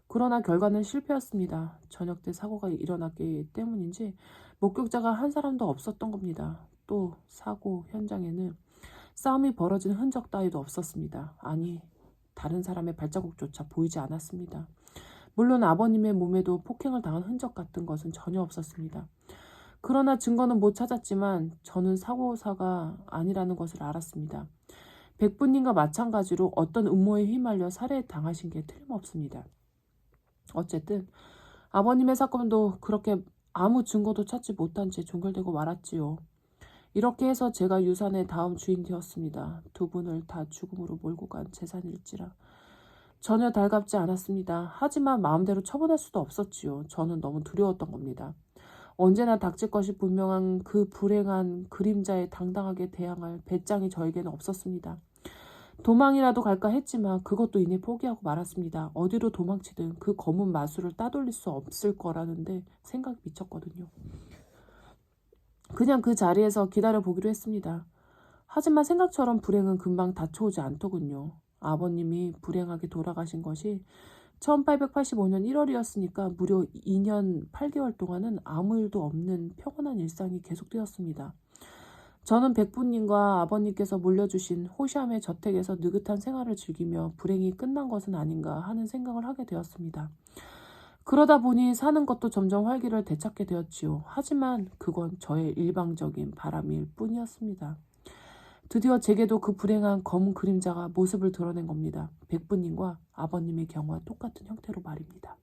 그러나 결과는 실패였습니다. 저녁 때 사고가 일어났기 때문인지 목격자가 한 사람도 없었던 겁니다. 또 사고 현장에는 싸움이 벌어진 흔적 따위도 없었습니다. 아니, 다른 사람의 발자국조차 보이지 않았습니다. 물론 아버님의 몸에도 폭행을 당한 흔적 같은 것은 전혀 없었습니다. 그러나 증거는 못 찾았지만 저는 사고사가 아니라는 것을 알았습니다. 백부님과 마찬가지로 어떤 음모에 휘말려 살해당하신 게 틀림없습니다. 어쨌든 아버님의 사건도 그렇게 아무 증거도 찾지 못한 채 종결되고 말았지요. 이렇게 해서 제가 유산의 다음 주인 되었습니다. 두 분을 다 죽음으로 몰고 간 재산일지라. 전혀 달갑지 않았습니다. 하지만 마음대로 처분할 수도 없었지요. 저는 너무 두려웠던 겁니다. 언제나 닥칠 것이 분명한 그 불행한 그림자에 당당하게 대항할 배짱이 저에게는 없었습니다. 도망이라도 갈까 했지만 그것도 이내 포기하고 말았습니다. 어디로 도망치든 그 검은 마술을 따돌릴 수 없을 거라는데 생각이 미쳤거든요. 그냥 그 자리에서 기다려보기로 했습니다. 하지만 생각처럼 불행은 금방 닥쳐오지 않더군요. 아버님이 불행하게 돌아가신 것이 1885년 1월이었으니까 무려 2년 8개월 동안은 아무 일도 없는 평온한 일상이 계속되었습니다. 저는 백부님과 아버님께서 물려주신 호시암의 저택에서 느긋한 생활을 즐기며 불행이 끝난 것은 아닌가 하는 생각을 하게 되었습니다. 그러다 보니 사는 것도 점점 활기를 되찾게 되었지요. 하지만 그건 저의 일방적인 바람일 뿐이었습니다. 드디어 제게도 그 불행한 검은 그림자가 모습을 드러낸 겁니다. 백부님과 아버님의 경우와 똑같은 형태로 말입니다.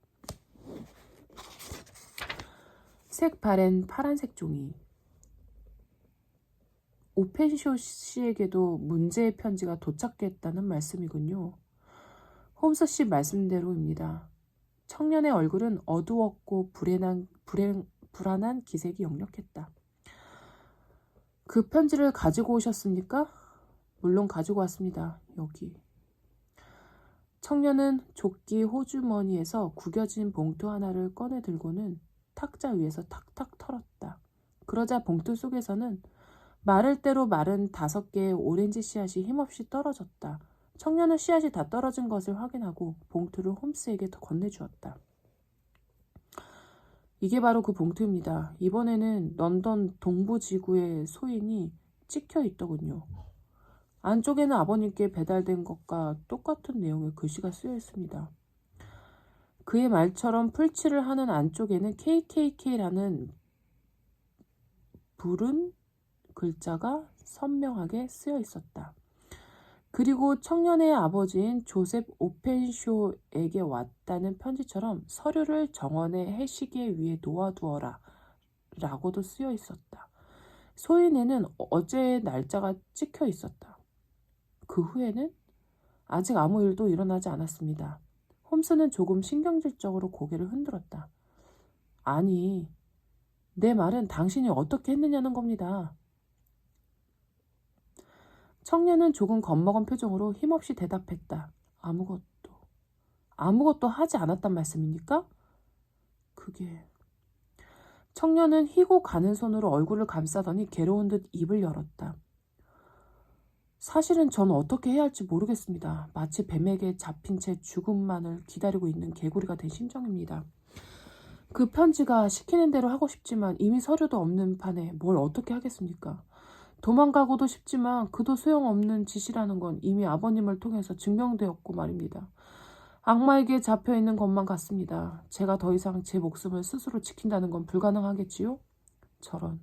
색 바랜 파란색 종이. 오펜쇼 씨에게도 문제의 편지가 도착했다는 말씀이군요. 홈스 씨 말씀대로입니다. 청년의 얼굴은 어두웠고 불안한 기색이 역력했다. 그 편지를 가지고 오셨습니까? 물론 가지고 왔습니다. 여기. 청년은 조끼 호주머니에서 구겨진 봉투 하나를 꺼내 들고는 탁자 위에서 탁탁 털었다. 그러자 봉투 속에서는 마를 대로 마른 5개의 오렌지 씨앗이 힘없이 떨어졌다. 청년은 씨앗이 다 떨어진 것을 확인하고 봉투를 홈스에게 더 건네주었다. 이게 바로 그 봉투입니다. 이번에는 런던 동부지구의 소인이 찍혀 있더군요. 안쪽에는 아버님께 배달된 것과 똑같은 내용의 글씨가 쓰여 있습니다. 그의 말처럼 풀칠을 하는 안쪽에는 KKK라는 붉은 글자가 선명하게 쓰여 있었다. 그리고 청년의 아버지인 조셉 오펜쇼에게 왔다는 편지처럼 서류를 정원의 해시계 위에 놓아두어라 라고도 쓰여 있었다. 소인에는 어제의 날짜가 찍혀 있었다. 그 후에는 아직 아무 일도 일어나지 않았습니다. 홈스는 조금 신경질적으로 고개를 흔들었다. 아니, 내 말은 당신이 어떻게 했느냐는 겁니다. 청년은 조금 겁먹은 표정으로 힘없이 대답했다. 아무것도 하지 않았단 말씀입니까? 그게... 청년은 희고 가는 손으로 얼굴을 감싸더니 괴로운 듯 입을 열었다. 사실은 저는 어떻게 해야 할지 모르겠습니다. 마치 뱀에게 잡힌 채 죽음만을 기다리고 있는 개구리가 된 심정입니다. 그 편지가 시키는 대로 하고 싶지만 이미 서류도 없는 판에 뭘 어떻게 하겠습니까? 도망가고도 싶지만 그도 소용없는 짓이라는 건 이미 아버님을 통해서 증명되었고 말입니다. 악마에게 잡혀있는 것만 같습니다. 제가 더 이상 제 목숨을 스스로 지킨다는 건 불가능하겠지요? 저런.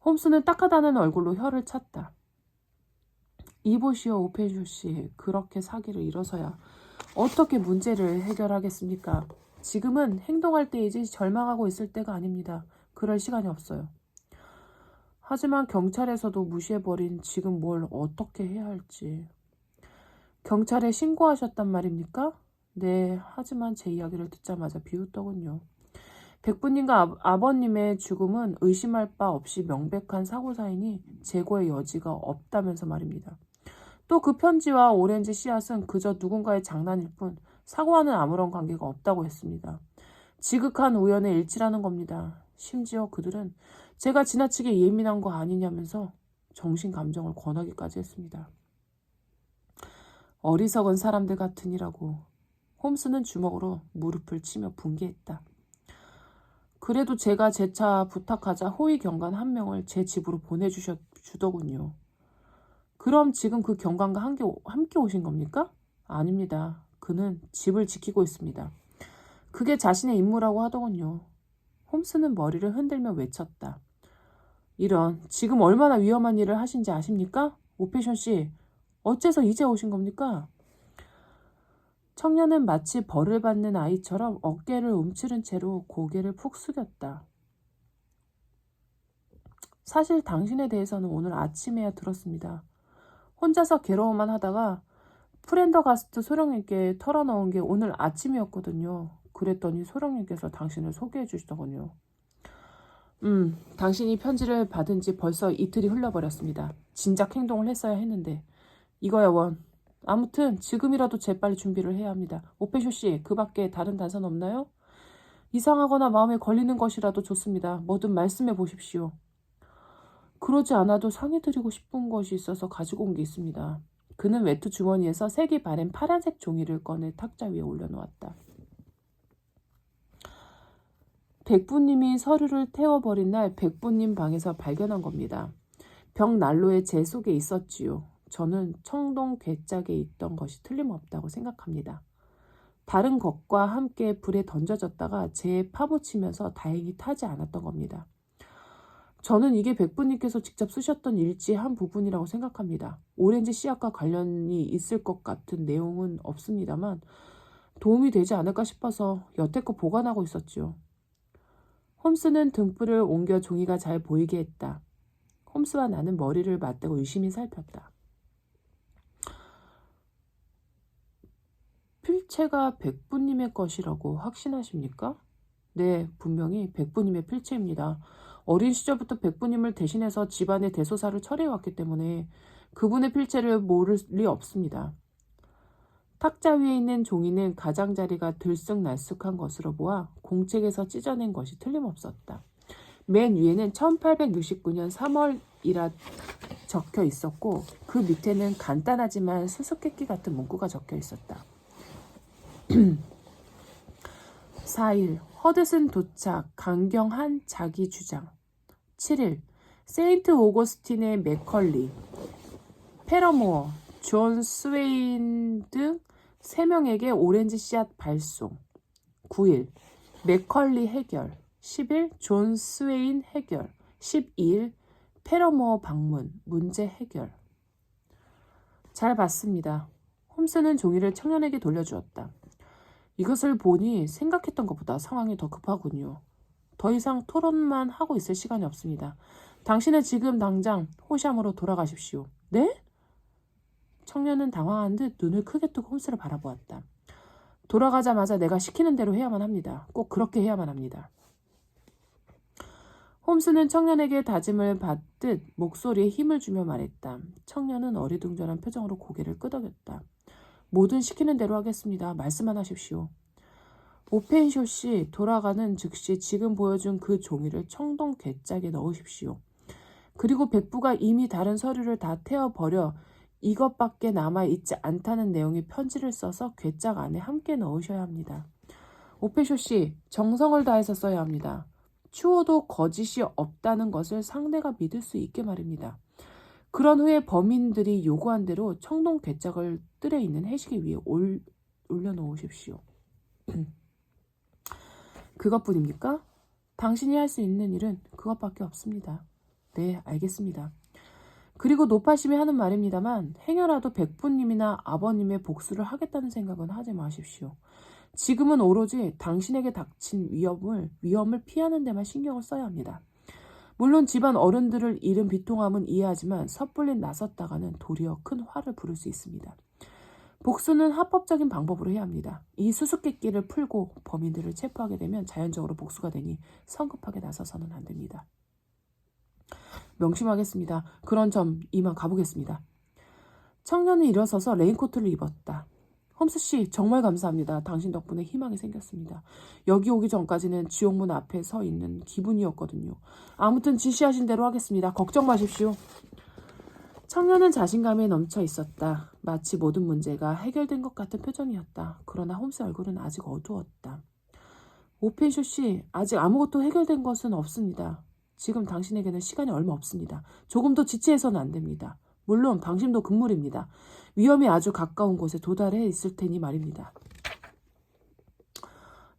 홈스는 딱하다는 얼굴로 혀를 찼다. 이보시오 오펜쇼 씨, 그렇게 사기를 잃어서야 어떻게 문제를 해결하겠습니까? 지금은 행동할 때이지 절망하고 있을 때가 아닙니다. 그럴 시간이 없어요. 하지만 경찰에서도 무시해버린 지금 뭘 어떻게 해야 할지. 경찰에 신고하셨단 말입니까? 네, 하지만 제 이야기를 듣자마자 비웃더군요. 백부님과 아버님의 죽음은 의심할 바 없이 명백한 사고사이니 재고의 여지가 없다면서 말입니다. 또 그 편지와 오렌지 씨앗은 그저 누군가의 장난일 뿐 사고와는 아무런 관계가 없다고 했습니다. 지극한 우연의 일치라는 겁니다. 심지어 그들은 제가 지나치게 예민한 거 아니냐면서 정신 감정을 권하기까지 했습니다. 어리석은 사람들 같으니라고. 홈스는 주먹으로 무릎을 치며 분개했다. 그래도 제가 재차 부탁하자 호위 경관 한 명을 제 집으로 보내주더군요. 그럼 지금 그 경관과 함께 오신 겁니까? 아닙니다. 그는 집을 지키고 있습니다. 그게 자신의 임무라고 하더군요. 홈스는 머리를 흔들며 외쳤다. 이런, 지금 얼마나 위험한 일을 하신지 아십니까? 오페션 씨, 어째서 이제 오신 겁니까? 청년은 마치 벌을 받는 아이처럼 어깨를 움츠른 채로 고개를 푹 숙였다. 사실 당신에 대해서는 오늘 아침에야 들었습니다. 혼자서 괴로워만 하다가 프렌더가스트 소령님께 털어놓은 게 오늘 아침이었거든요. 그랬더니 소령님께서 당신을 소개해 주시더군요. 당신이 편지를 받은 지 벌써 이틀이 흘러버렸습니다. 진작 행동을 했어야 했는데. 이거야 원. 아무튼 지금이라도 재빨리 준비를 해야 합니다. 오페쇼 씨, 그 밖에 다른 단서는 없나요? 이상하거나 마음에 걸리는 것이라도 좋습니다. 뭐든 말씀해 보십시오. 그러지 않아도 상의드리고 싶은 것이 있어서 가지고 온 게 있습니다. 그는 외투 주머니에서 색이 바랜 파란색 종이를 꺼내 탁자 위에 올려놓았다. 백부님이 서류를 태워버린 날 백부님 방에서 발견한 겁니다. 벽 난로에 제 속에 있었지요. 저는 청동 괴짝에 있던 것이 틀림없다고 생각합니다. 다른 것과 함께 불에 던져졌다가 재에 파묻히면서 다행히 타지 않았던 겁니다. 저는 이게 백부님께서 직접 쓰셨던 일지의 한 부분이라고 생각합니다. 오렌지 씨앗과 관련이 있을 것 같은 내용은 없습니다만 도움이 되지 않을까 싶어서 여태껏 보관하고 있었지요. 홈스는 등불을 옮겨 종이가 잘 보이게 했다. 홈스와 나는 머리를 맞대고 유심히 살폈다. 필체가 백부님의 것이라고 확신하십니까? 네, 분명히 백부님의 필체입니다. 어린 시절부터 백부님을 대신해서 집안의 대소사를 처리해왔기 때문에 그분의 필체를 모를 리 없습니다. 탁자 위에 있는 종이는 가장자리가 들쑥날쑥한 것으로 보아 공책에서 찢어낸 것이 틀림없었다. 맨 위에는 1869년 3월이라 적혀 있었고 그 밑에는 간단하지만 수수께끼 같은 문구가 적혀 있었다. 4일 허드슨 도착 강경한 자기 주장. 7일 세인트 오거스틴의 맥컬리, 페러모어, 존 스웨인 등 3명에게 오렌지 씨앗 발송. 9일 맥컬리 해결. 10일 존 스웨인 해결. 12일 페러모어 방문 문제 해결. 잘 봤습니다. 홈스는 종이를 청년에게 돌려주었다. 이것을 보니 생각했던 것보다 상황이 더 급하군요. 더 이상 토론만 하고 있을 시간이 없습니다. 당신은 지금 당장 호샴으로 돌아가십시오. 네? 청년은 당황한 듯 눈을 크게 뜨고 홈스를 바라보았다. 돌아가자마자 내가 시키는 대로 해야만 합니다. 꼭 그렇게 해야만 합니다. 홈스는 청년에게 다짐을 받듯 목소리에 힘을 주며 말했다. 청년은 어리둥절한 표정으로 고개를 끄덕였다. 뭐든 시키는 대로 하겠습니다. 말씀만 하십시오. 오펜쇼 씨, 돌아가는 즉시 지금 보여준 그 종이를 청동 괴짝에 넣으십시오. 그리고 백부가 이미 다른 서류를 다 태워버려 이것밖에 남아있지 않다는 내용의 편지를 써서 괴짝 안에 함께 넣으셔야 합니다. 오펜쇼 씨, 정성을 다해서 써야 합니다. 추워도 거짓이 없다는 것을 상대가 믿을 수 있게 말입니다. 그런 후에 범인들이 요구한 대로 청동 괴짝을 뜰에 있는 해시계 위에 올려놓으십시오. 그것뿐입니까? 당신이 할 수 있는 일은 그것밖에 없습니다. 네, 알겠습니다. 그리고 노파심이 하는 말입니다만 행여라도 백부님이나 아버님의 복수를 하겠다는 생각은 하지 마십시오. 지금은 오로지 당신에게 닥친 위험을 피하는 데만 신경을 써야 합니다. 물론 집안 어른들을 잃은 비통함은 이해하지만 섣불리 나섰다가는 도리어 큰 화를 부를 수 있습니다. 복수는 합법적인 방법으로 해야 합니다. 이 수수께끼를 풀고 범인들을 체포하게 되면 자연적으로 복수가 되니 성급하게 나서서는 안 됩니다. 명심하겠습니다. 그런 점 이만 가보겠습니다. 청년은 일어서서 레인코트를 입었다. 홈스씨, 정말 감사합니다. 당신 덕분에 희망이 생겼습니다. 여기 오기 전까지는 지옥문 앞에 서 있는 기분이었거든요. 아무튼 지시하신 대로 하겠습니다. 걱정 마십시오. 청년은 자신감에 넘쳐 있었다. 마치 모든 문제가 해결된 것 같은 표정이었다. 그러나 홈스 얼굴은 아직 어두웠다. 오펜쇼 씨, 아직 아무것도 해결된 것은 없습니다. 지금 당신에게는 시간이 얼마 없습니다. 조금 더 지체해서는 안 됩니다. 물론 당신도 금물입니다. 위험이 아주 가까운 곳에 도달해 있을 테니 말입니다.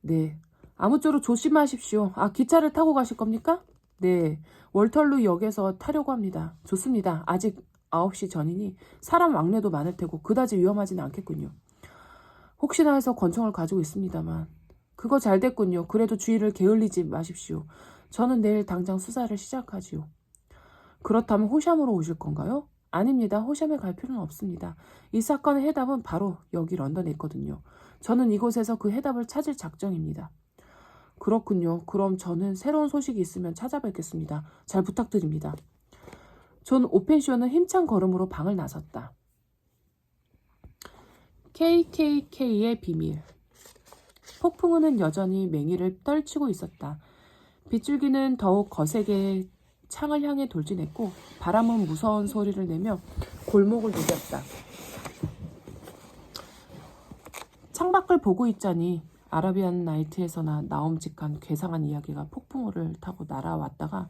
네, 아무쪼록 조심하십시오. 기차를 타고 가실 겁니까? 네, 월털루 역에서 타려고 합니다. 좋습니다. 아직 9시 전이니 사람 왕래도 많을 테고 그다지 위험하지는 않겠군요. 혹시나 해서 권총을 가지고 있습니다만. 그거 잘 됐군요. 그래도 주의를 게을리지 마십시오. 저는 내일 당장 수사를 시작하지요. 그렇다면 호샴으로 오실 건가요? 아닙니다. 호샴에 갈 필요는 없습니다. 이 사건의 해답은 바로 여기 런던에 있거든요. 저는 이곳에서 그 해답을 찾을 작정입니다. 그렇군요. 그럼 저는 새로운 소식이 있으면 찾아뵙겠습니다. 잘 부탁드립니다. 존 오펜쇼는 힘찬 걸음으로 방을 나섰다. KKK의 비밀. 폭풍우는 여전히 맹위를 떨치고 있었다. 빗줄기는 더욱 거세게 창을 향해 돌진했고 바람은 무서운 소리를 내며 골목을 누볐다. 창밖을 보고 있자니 아라비안 나이트에서나 나옴직한 괴상한 이야기가 폭풍우를 타고 날아왔다가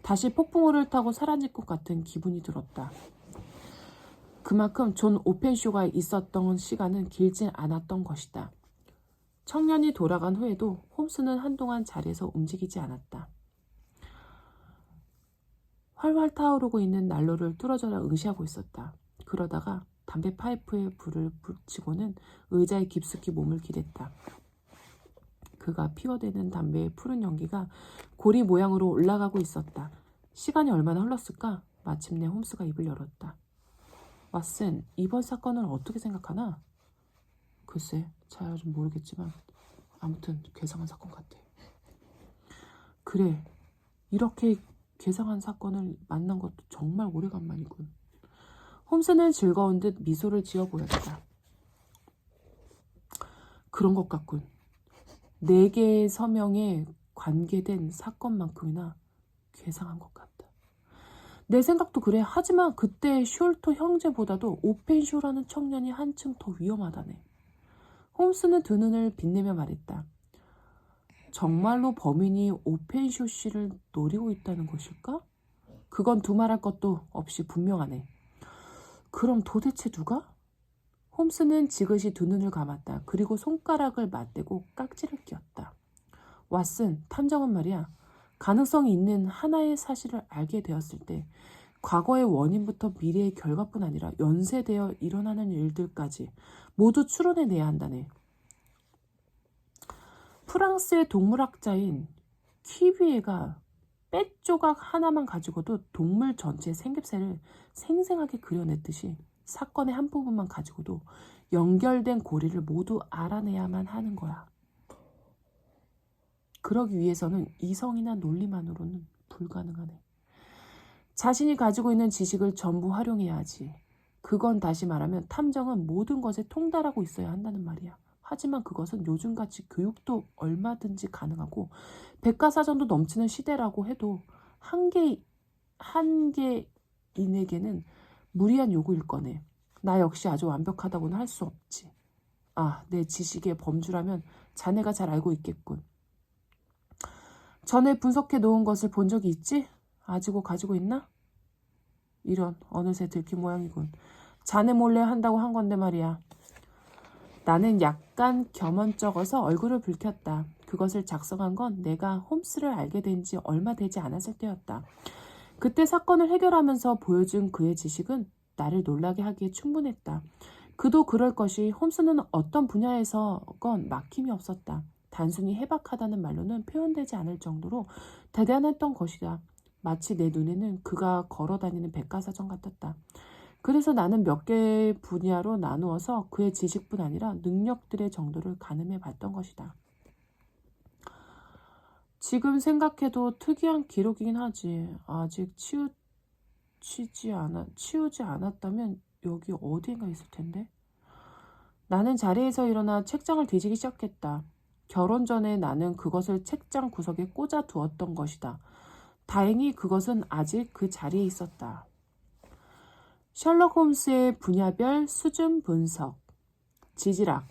다시 폭풍우를 타고 사라질 것 같은 기분이 들었다. 그만큼 존 오펜쇼가 있었던 시간은 길지 않았던 것이다. 청년이 돌아간 후에도 홈스는 한동안 자리에서 움직이지 않았다. 활활 타오르고 있는 난로를 뚫어져라 응시하고 있었다. 그러다가 담배 파이프에 불을 붙이고는 의자에 깊숙이 몸을 기댔다. 그가 피워대는 담배의 푸른 연기가 고리 모양으로 올라가고 있었다. 시간이 얼마나 흘렀을까? 마침내 홈스가 입을 열었다. 왓슨, 이번 사건을 어떻게 생각하나? 글쎄, 잘 모르겠지만 아무튼 괴상한 사건 같아. 그래, 이렇게 괴상한 사건을 만난 것도 정말 오래간만이군. 홈스는 즐거운 듯 미소를 지어 보였다. 그런 것 같군. 4개의 서명에 관계된 사건만큼이나 괴상한 것 같다. 내 생각도 그래. 하지만 그때 숄토 형제보다도 오펜쇼라는 청년이 한층 더 위험하다네. 홈스는 두 눈을 빛내며 말했다. 정말로 범인이 오펜쇼 씨를 노리고 있다는 것일까? 그건 두말할 것도 없이 분명하네. 그럼 도대체 누가? 홈스는 지그시 두 눈을 감았다. 그리고 손가락을 맞대고 깍지를 끼었다. 왓슨, 탐정은 말이야. 가능성이 있는 하나의 사실을 알게 되었을 때 과거의 원인부터 미래의 결과뿐 아니라 연쇄되어 일어나는 일들까지 모두 추론해내야 한다네. 프랑스의 동물학자인 퀴비에가 뺏 조각 하나만 가지고도 동물 전체의 생김새를 생생하게 그려냈듯이 사건의 한 부분만 가지고도 연결된 고리를 모두 알아내야만 하는 거야. 그러기 위해서는 이성이나 논리만으로는 불가능하네. 자신이 가지고 있는 지식을 전부 활용해야 하지. 그건 다시 말하면 탐정은 모든 것에 통달하고 있어야 한다는 말이야. 하지만 그것은 요즘같이 교육도 얼마든지 가능하고 백과사전도 넘치는 시대라고 해도 한계인에게는 무리한 요구일 거네. 나 역시 아주 완벽하다고는 할 수 없지. 아, 내 지식의 범주라면 자네가 잘 알고 있겠군. 전에 분석해 놓은 것을 본 적이 있지? 아직도 가지고 있나? 이런, 어느새 들킨 모양이군. 자네 몰래 한다고 한 건데 말이야. 나는 약간 겸언쩍어서 얼굴을 붉혔다. 그것을 작성한 건 내가 홈스를 알게 된 지 얼마 되지 않았을 때였다. 그때 사건을 해결하면서 보여준 그의 지식은 나를 놀라게 하기에 충분했다. 그도 그럴 것이 홈스는 어떤 분야에서건 막힘이 없었다. 단순히 해박하다는 말로는 표현되지 않을 정도로 대단했던 것이다. 마치 내 눈에는 그가 걸어다니는 백과사전 같았다. 그래서 나는 몇 개의 분야로 나누어서 그의 지식뿐 아니라 능력들의 정도를 가늠해 봤던 것이다. 지금 생각해도 특이한 기록이긴 하지. 아직 치우지 않았다면 여기 어디인가 있을 텐데. 나는 자리에서 일어나 책장을 뒤지기 시작했다. 결혼 전에 나는 그것을 책장 구석에 꽂아 두었던 것이다. 다행히 그것은 아직 그 자리에 있었다. 셜록 홈스의 분야별 수준 분석. 지질학.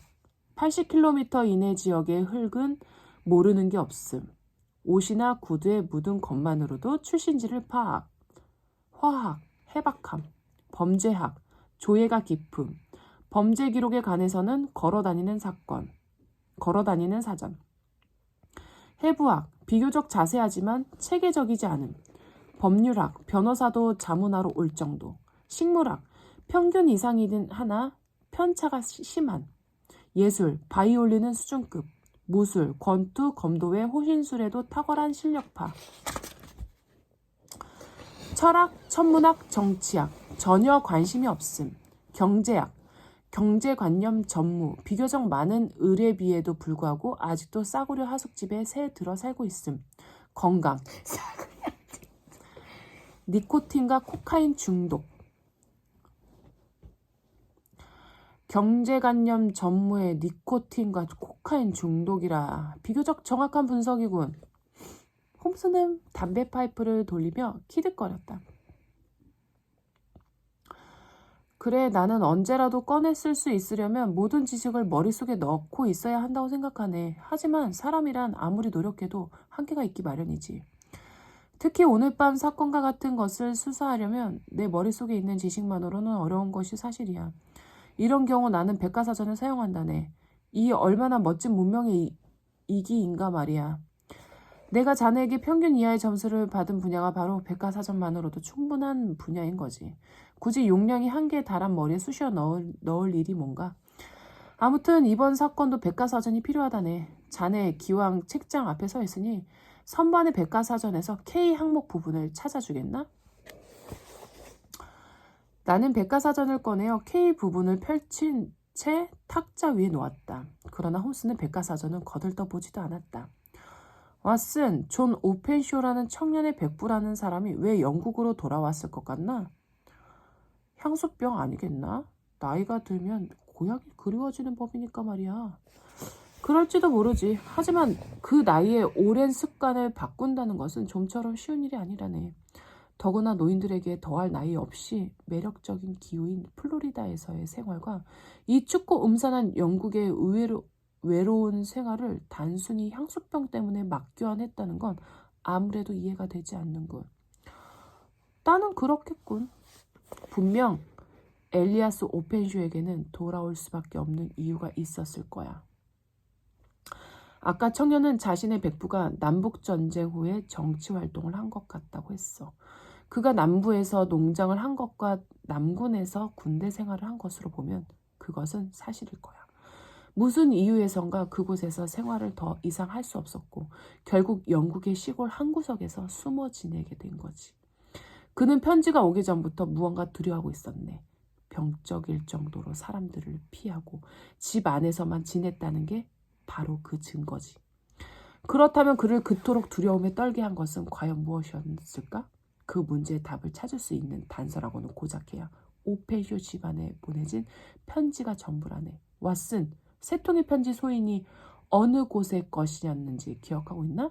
80km 이내 지역의 흙은 모르는 게 없음. 옷이나 구두에 묻은 것만으로도 출신지를 파악. 화학, 해박함. 범죄학, 조예가 깊음. 범죄 기록에 관해서는 걸어다니는 사전. 해부학, 비교적 자세하지만 체계적이지 않음. 법률학, 변호사도 자문하러 올 정도. 식물학, 평균 이상이든 하나 편차가 심한. 예술, 바이올린은 수준급. 무술, 권투, 검도 외 호신술에도 탁월한 실력파. 철학, 천문학, 정치학. 전혀 관심이 없음. 경제학, 경제관념 전무, 비교적 많은 의뢰비에도 불구하고 아직도 싸구려 하숙집에 새 들어 살고 있음. 건강, 니코틴과 코카인 중독. 경제관념 전무의 니코틴과 코카인 중독이라 비교적 정확한 분석이군. 홈스는 담배 파이프를 돌리며 키득거렸다. 그래, 나는 언제라도 꺼내 쓸 수 있으려면 모든 지식을 머릿속에 넣고 있어야 한다고 생각하네. 하지만 사람이란 아무리 노력해도 한계가 있기 마련이지. 특히 오늘 밤 사건과 같은 것을 수사하려면 내 머릿속에 있는 지식만으로는 어려운 것이 사실이야. 이런 경우 나는 백과사전을 사용한다네. 이 얼마나 멋진 문명의 이기인가 말이야. 내가 자네에게 평균 이하의 점수를 받은 분야가 바로 백과사전만으로도 충분한 분야인 거지. 굳이 용량이 한계에 달한 머리에 쑤셔 넣을 일이 뭔가. 아무튼 이번 사건도 백과사전이 필요하다네. 자네 기왕 책장 앞에 서 있으니 선반의 백과사전에서 K 항목 부분을 찾아주겠나? 나는 백과사전을 꺼내어 K 부분을 펼친 채 탁자 위에 놓았다. 그러나 홈스는 백과사전은 거들떠보지도 않았다. 왓슨, 존 오펜쇼라는 청년의 백부라는 사람이 왜 영국으로 돌아왔을 것 같나? 향수병 아니겠나? 나이가 들면 고향이 그리워지는 법이니까 말이야. 그럴지도 모르지. 하지만 그 나이에 오랜 습관을 바꾼다는 것은 좀처럼 쉬운 일이 아니라네. 더구나 노인들에게 더할 나위 없이 매력적인 기후인 플로리다에서의 생활과 이 춥고 음산한 영국의 의외로 외로운 생활을 단순히 향수병 때문에 막교환했다는 건 아무래도 이해가 되지 않는군. 나는 그렇겠군. 분명 엘리아스 오펜쇼에게는 돌아올 수밖에 없는 이유가 있었을 거야. 아까 청년은 자신의 백부가 남북전쟁 후에 정치활동을 한 것 같다고 했어. 그가 남부에서 농장을 한 것과 남군에서 군대 생활을 한 것으로 보면 그것은 사실일 거야. 무슨 이유에선가 그곳에서 생활을 더 이상 할 수 없었고 결국 영국의 시골 한 구석에서 숨어 지내게 된 거지. 그는 편지가 오기 전부터 무언가 두려워하고 있었네. 병적일 정도로 사람들을 피하고 집 안에서만 지냈다는 게 바로 그 증거지. 그렇다면 그를 그토록 두려움에 떨게 한 것은 과연 무엇이었을까? 그 문제의 답을 찾을 수 있는 단서라고는 고작해야 오펜쇼 집안에 보내진 편지가 전부라네. 왓슨, 세 통의 편지 소인이 어느 곳의 것이었는지 기억하고 있나?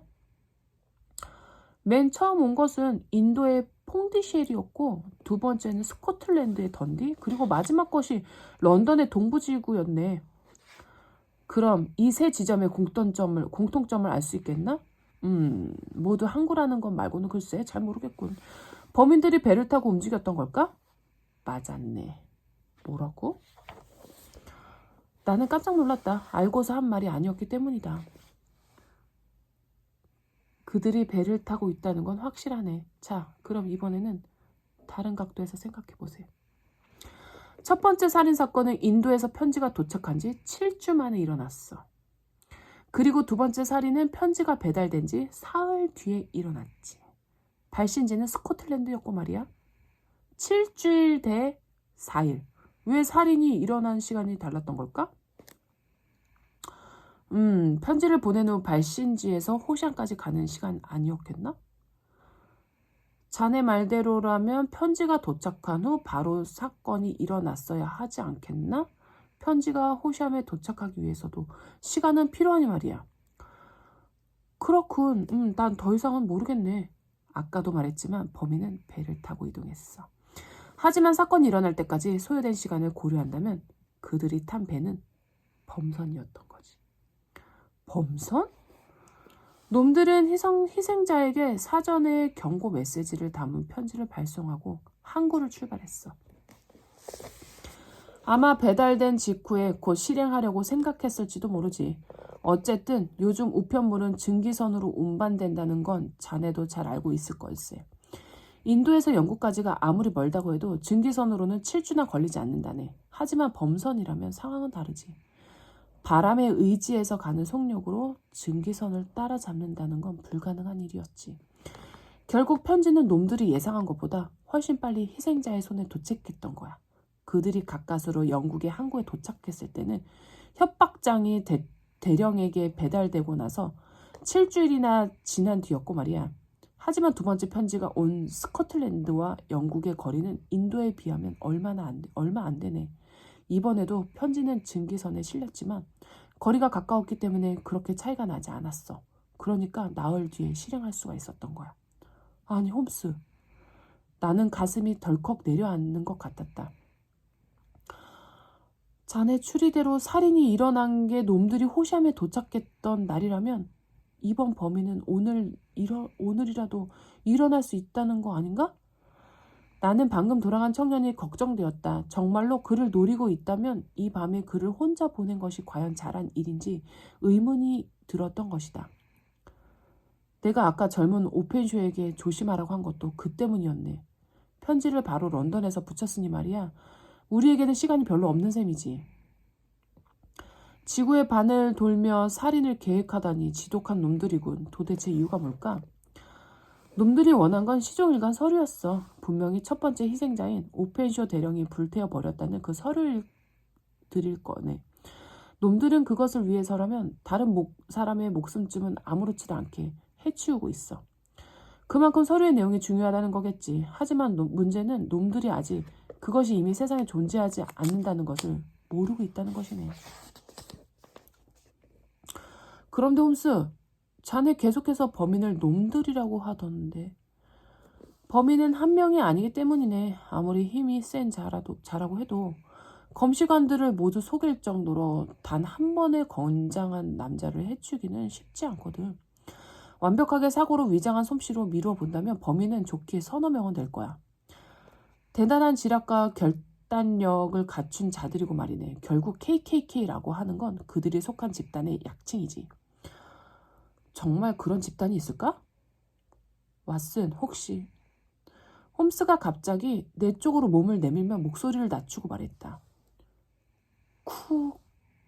맨 처음 온 것은 인도의 퐁디시엘이었고 두 번째는 스코틀랜드의 던디, 그리고 마지막 것이 런던의 동부지구였네. 그럼 이 세 지점의 공통점을 알 수 있겠나? 모두 항구라는 것 말고는 글쎄 잘 모르겠군. 범인들이 배를 타고 움직였던 걸까? 맞았네. 뭐라고? 나는 깜짝 놀랐다. 알고서 한 말이 아니었기 때문이다. 그들이 배를 타고 있다는 건 확실하네. 자, 그럼 이번에는 다른 각도에서 생각해보세요. 첫 번째 살인사건은 인도에서 편지가 도착한 지 7주 만에 일어났어. 그리고 두 번째 살인은 편지가 배달된 지 사흘 뒤에 일어났지. 발신지는 스코틀랜드였고 말이야. 7주일 대 4일. 왜 살인이 일어난 시간이 달랐던 걸까? 편지를 보낸 후 발신지에서 호시안까지 가는 시간 아니었겠나? 자네 말대로라면 편지가 도착한 후 바로 사건이 일어났어야 하지 않겠나? 편지가 호시암에 도착하기 위해서도 시간은 필요하니 말이야. 그렇군. 난 더 이상은 모르겠네. 아까도 말했지만 범인은 배를 타고 이동했어. 하지만 사건이 일어날 때까지 소요된 시간을 고려한다면 그들이 탄 배는 범선이었던 거지. 범선? 놈들은 희생자에게 사전에 경고 메시지를 담은 편지를 발송하고 항구를 출발했어. 아마 배달된 직후에 곧 실행하려고 생각했을지도 모르지. 어쨌든 요즘 우편물은 증기선으로 운반된다는 건 자네도 잘 알고 있을 걸세. 인도에서 영국까지가 아무리 멀다고 해도 증기선으로는 7주나 걸리지 않는다네. 하지만 범선이라면 상황은 다르지. 바람에 의지해서 가는 속력으로 증기선을 따라잡는다는 건 불가능한 일이었지. 결국 편지는 놈들이 예상한 것보다 훨씬 빨리 희생자의 손에 도착했던 거야. 그들이 가까스로 영국의 항구에 도착했을 때는 협박장이 대령에게 배달되고 나서 7주일이나 지난 뒤였고 말이야. 하지만 두 번째 편지가 온 스코틀랜드와 영국의 거리는 인도에 비하면 얼마 안 되네. 이번에도 편지는 증기선에 실렸지만 거리가 가까웠기 때문에 그렇게 차이가 나지 않았어. 그러니까 나흘 뒤에 실행할 수가 있었던 거야. 아니 홈스, 나는 가슴이 덜컥 내려앉는 것 같았다. 자네 추리대로 살인이 일어난 게 놈들이 호시암에 도착했던 날이라면 이번 범인은 오늘이라도 일어날 수 있다는 거 아닌가? 나는 방금 돌아간 청년이 걱정되었다. 정말로 그를 노리고 있다면 이 밤에 그를 혼자 보낸 것이 과연 잘한 일인지 의문이 들었던 것이다. 내가 아까 젊은 오펜쇼에게 조심하라고 한 것도 그 때문이었네. 편지를 바로 런던에서 붙였으니 말이야. 우리에게는 시간이 별로 없는 셈이지. 지구의 반을 돌며 살인을 계획하다니 지독한 놈들이군. 도대체 이유가 뭘까? 놈들이 원한 건 시종일관 서류였어. 분명히 첫 번째 희생자인 오펜쇼 대령이 불태워버렸다는 그 서류를 드릴 거네. 놈들은 그것을 위해서라면 다른 사람의 목숨쯤은 아무렇지도 않게 해치우고 있어. 그만큼 서류의 내용이 중요하다는 거겠지. 하지만 문제는 놈들이 아직 그것이 이미 세상에 존재하지 않는다는 것을 모르고 있다는 것이네. 그런데 홈스, 자네 계속해서 범인을 놈들이라고 하던데. 범인은 한 명이 아니기 때문이네. 아무리 힘이 센 자라고 해도 검시관들을 모두 속일 정도로 단 한 번의 건장한 남자를 해치우기는 쉽지 않거든. 완벽하게 사고로 위장한 솜씨로 미루어 본다면 범인은 좋게 서너 명은 될 거야. 대단한 지략과 결단력을 갖춘 자들이고 말이네. 결국 KKK라고 하는 건 그들이 속한 집단의 약칭이지. 정말 그런 집단이 있을까? 왓슨, 혹시... 홈스가 갑자기 내 쪽으로 몸을 내밀며 목소리를 낮추고 말했다.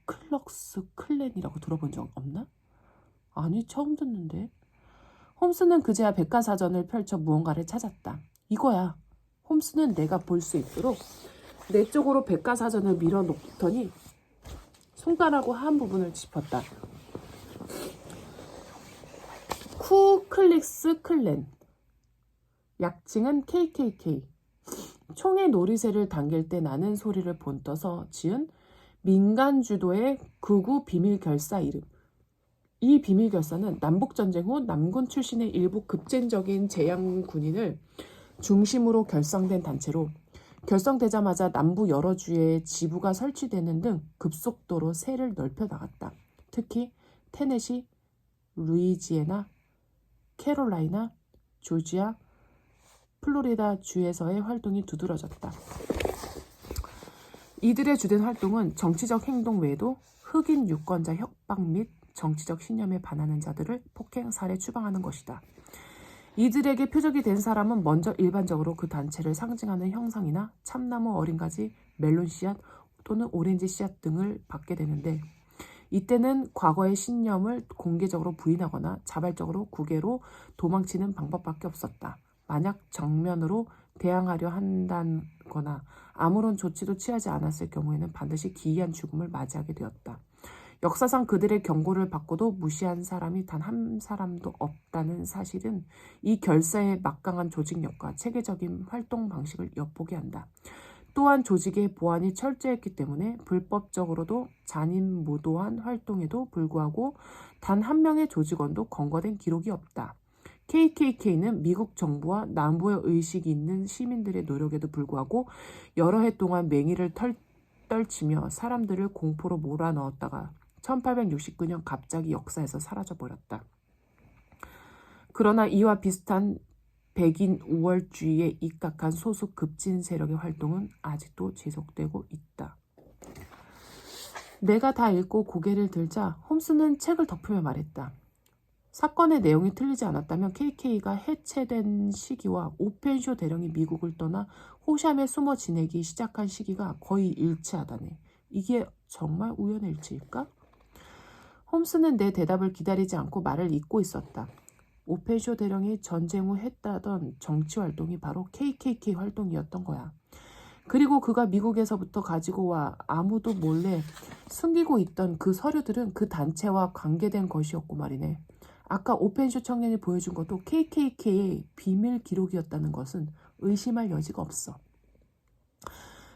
쿠클럭스 클랜이라고 들어본 적 없나? 아니, 처음 듣는데. 홈스는 그제야 백과사전을 펼쳐 무언가를 찾았다. 이거야. 홈스는 내가 볼 수 있도록 내 쪽으로 백과사전을 밀어놓더니 손가락으로 한 부분을 짚었다. 쿠클릭스 클랜, 약칭은 KKK. 총의 놀이새를 당길 때 나는 소리를 본떠서 지은 민간 주도의 극우 비밀 결사 이름. 이 비밀 결사는 남북전쟁 후 남군 출신의 일부 급진적인 재향 군인을 중심으로 결성된 단체로 결성되자마자 남부 여러 주에 지부가 설치되는 등 급속도로 세를 넓혀 나갔다. 특히 테네시, 루이지애나, 캐롤라이나, 조지아, 플로리다 주에서의 활동이 두드러졌다. 이들의 주된 활동은 정치적 행동 외에도 흑인 유권자 협박 및 정치적 신념에 반하는 자들을 폭행, 살해, 추방하는 것이다. 이들에게 표적이 된 사람은 먼저 일반적으로 그 단체를 상징하는 형상이나 참나무 어린 가지, 멜론 씨앗 또는 오렌지 씨앗 등을 받게 되는데 이때는 과거의 신념을 공개적으로 부인하거나 자발적으로 국외로 도망치는 방법밖에 없었다. 만약 정면으로 대항하려 한다거나 아무런 조치도 취하지 않았을 경우에는 반드시 기이한 죽음을 맞이하게 되었다. 역사상 그들의 경고를 받고도 무시한 사람이 단 한 사람도 없다는 사실은 이 결사의 막강한 조직력과 체계적인 활동 방식을 엿보게 한다. 또한 조직의 보안이 철저했기 때문에 불법적으로도 잔인무도한 활동에도 불구하고 단 한 명의 조직원도 검거된 기록이 없다. KKK는 미국 정부와 남부의 의식이 있는 시민들의 노력에도 불구하고 여러 해 동안 맹위를 떨치며 사람들을 공포로 몰아넣었다가 1869년 갑자기 역사에서 사라져버렸다. 그러나 이와 비슷한 백인 우월주의에 입각한 소수 급진 세력의 활동은 아직도 지속되고 있다. 내가 다 읽고 고개를 들자 홈스는 책을 덮으며 말했다. 사건의 내용이 틀리지 않았다면 KK가 해체된 시기와 오펜쇼 대령이 미국을 떠나 호샴에 숨어 지내기 시작한 시기가 거의 일치하다네. 이게 정말 우연의 일치일까? 홈스는 내 대답을 기다리지 않고 말을 잇고 있었다. 오펜쇼 대령이 전쟁 후 했다던 정치 활동이 바로 KKK 활동이었던 거야. 그리고 그가 미국에서부터 가지고 와 아무도 몰래 숨기고 있던 그 서류들은 그 단체와 관계된 것이었고 말이네. 아까 오펜쇼 청년이 보여준 것도 KKK의 비밀 기록이었다는 것은 의심할 여지가 없어.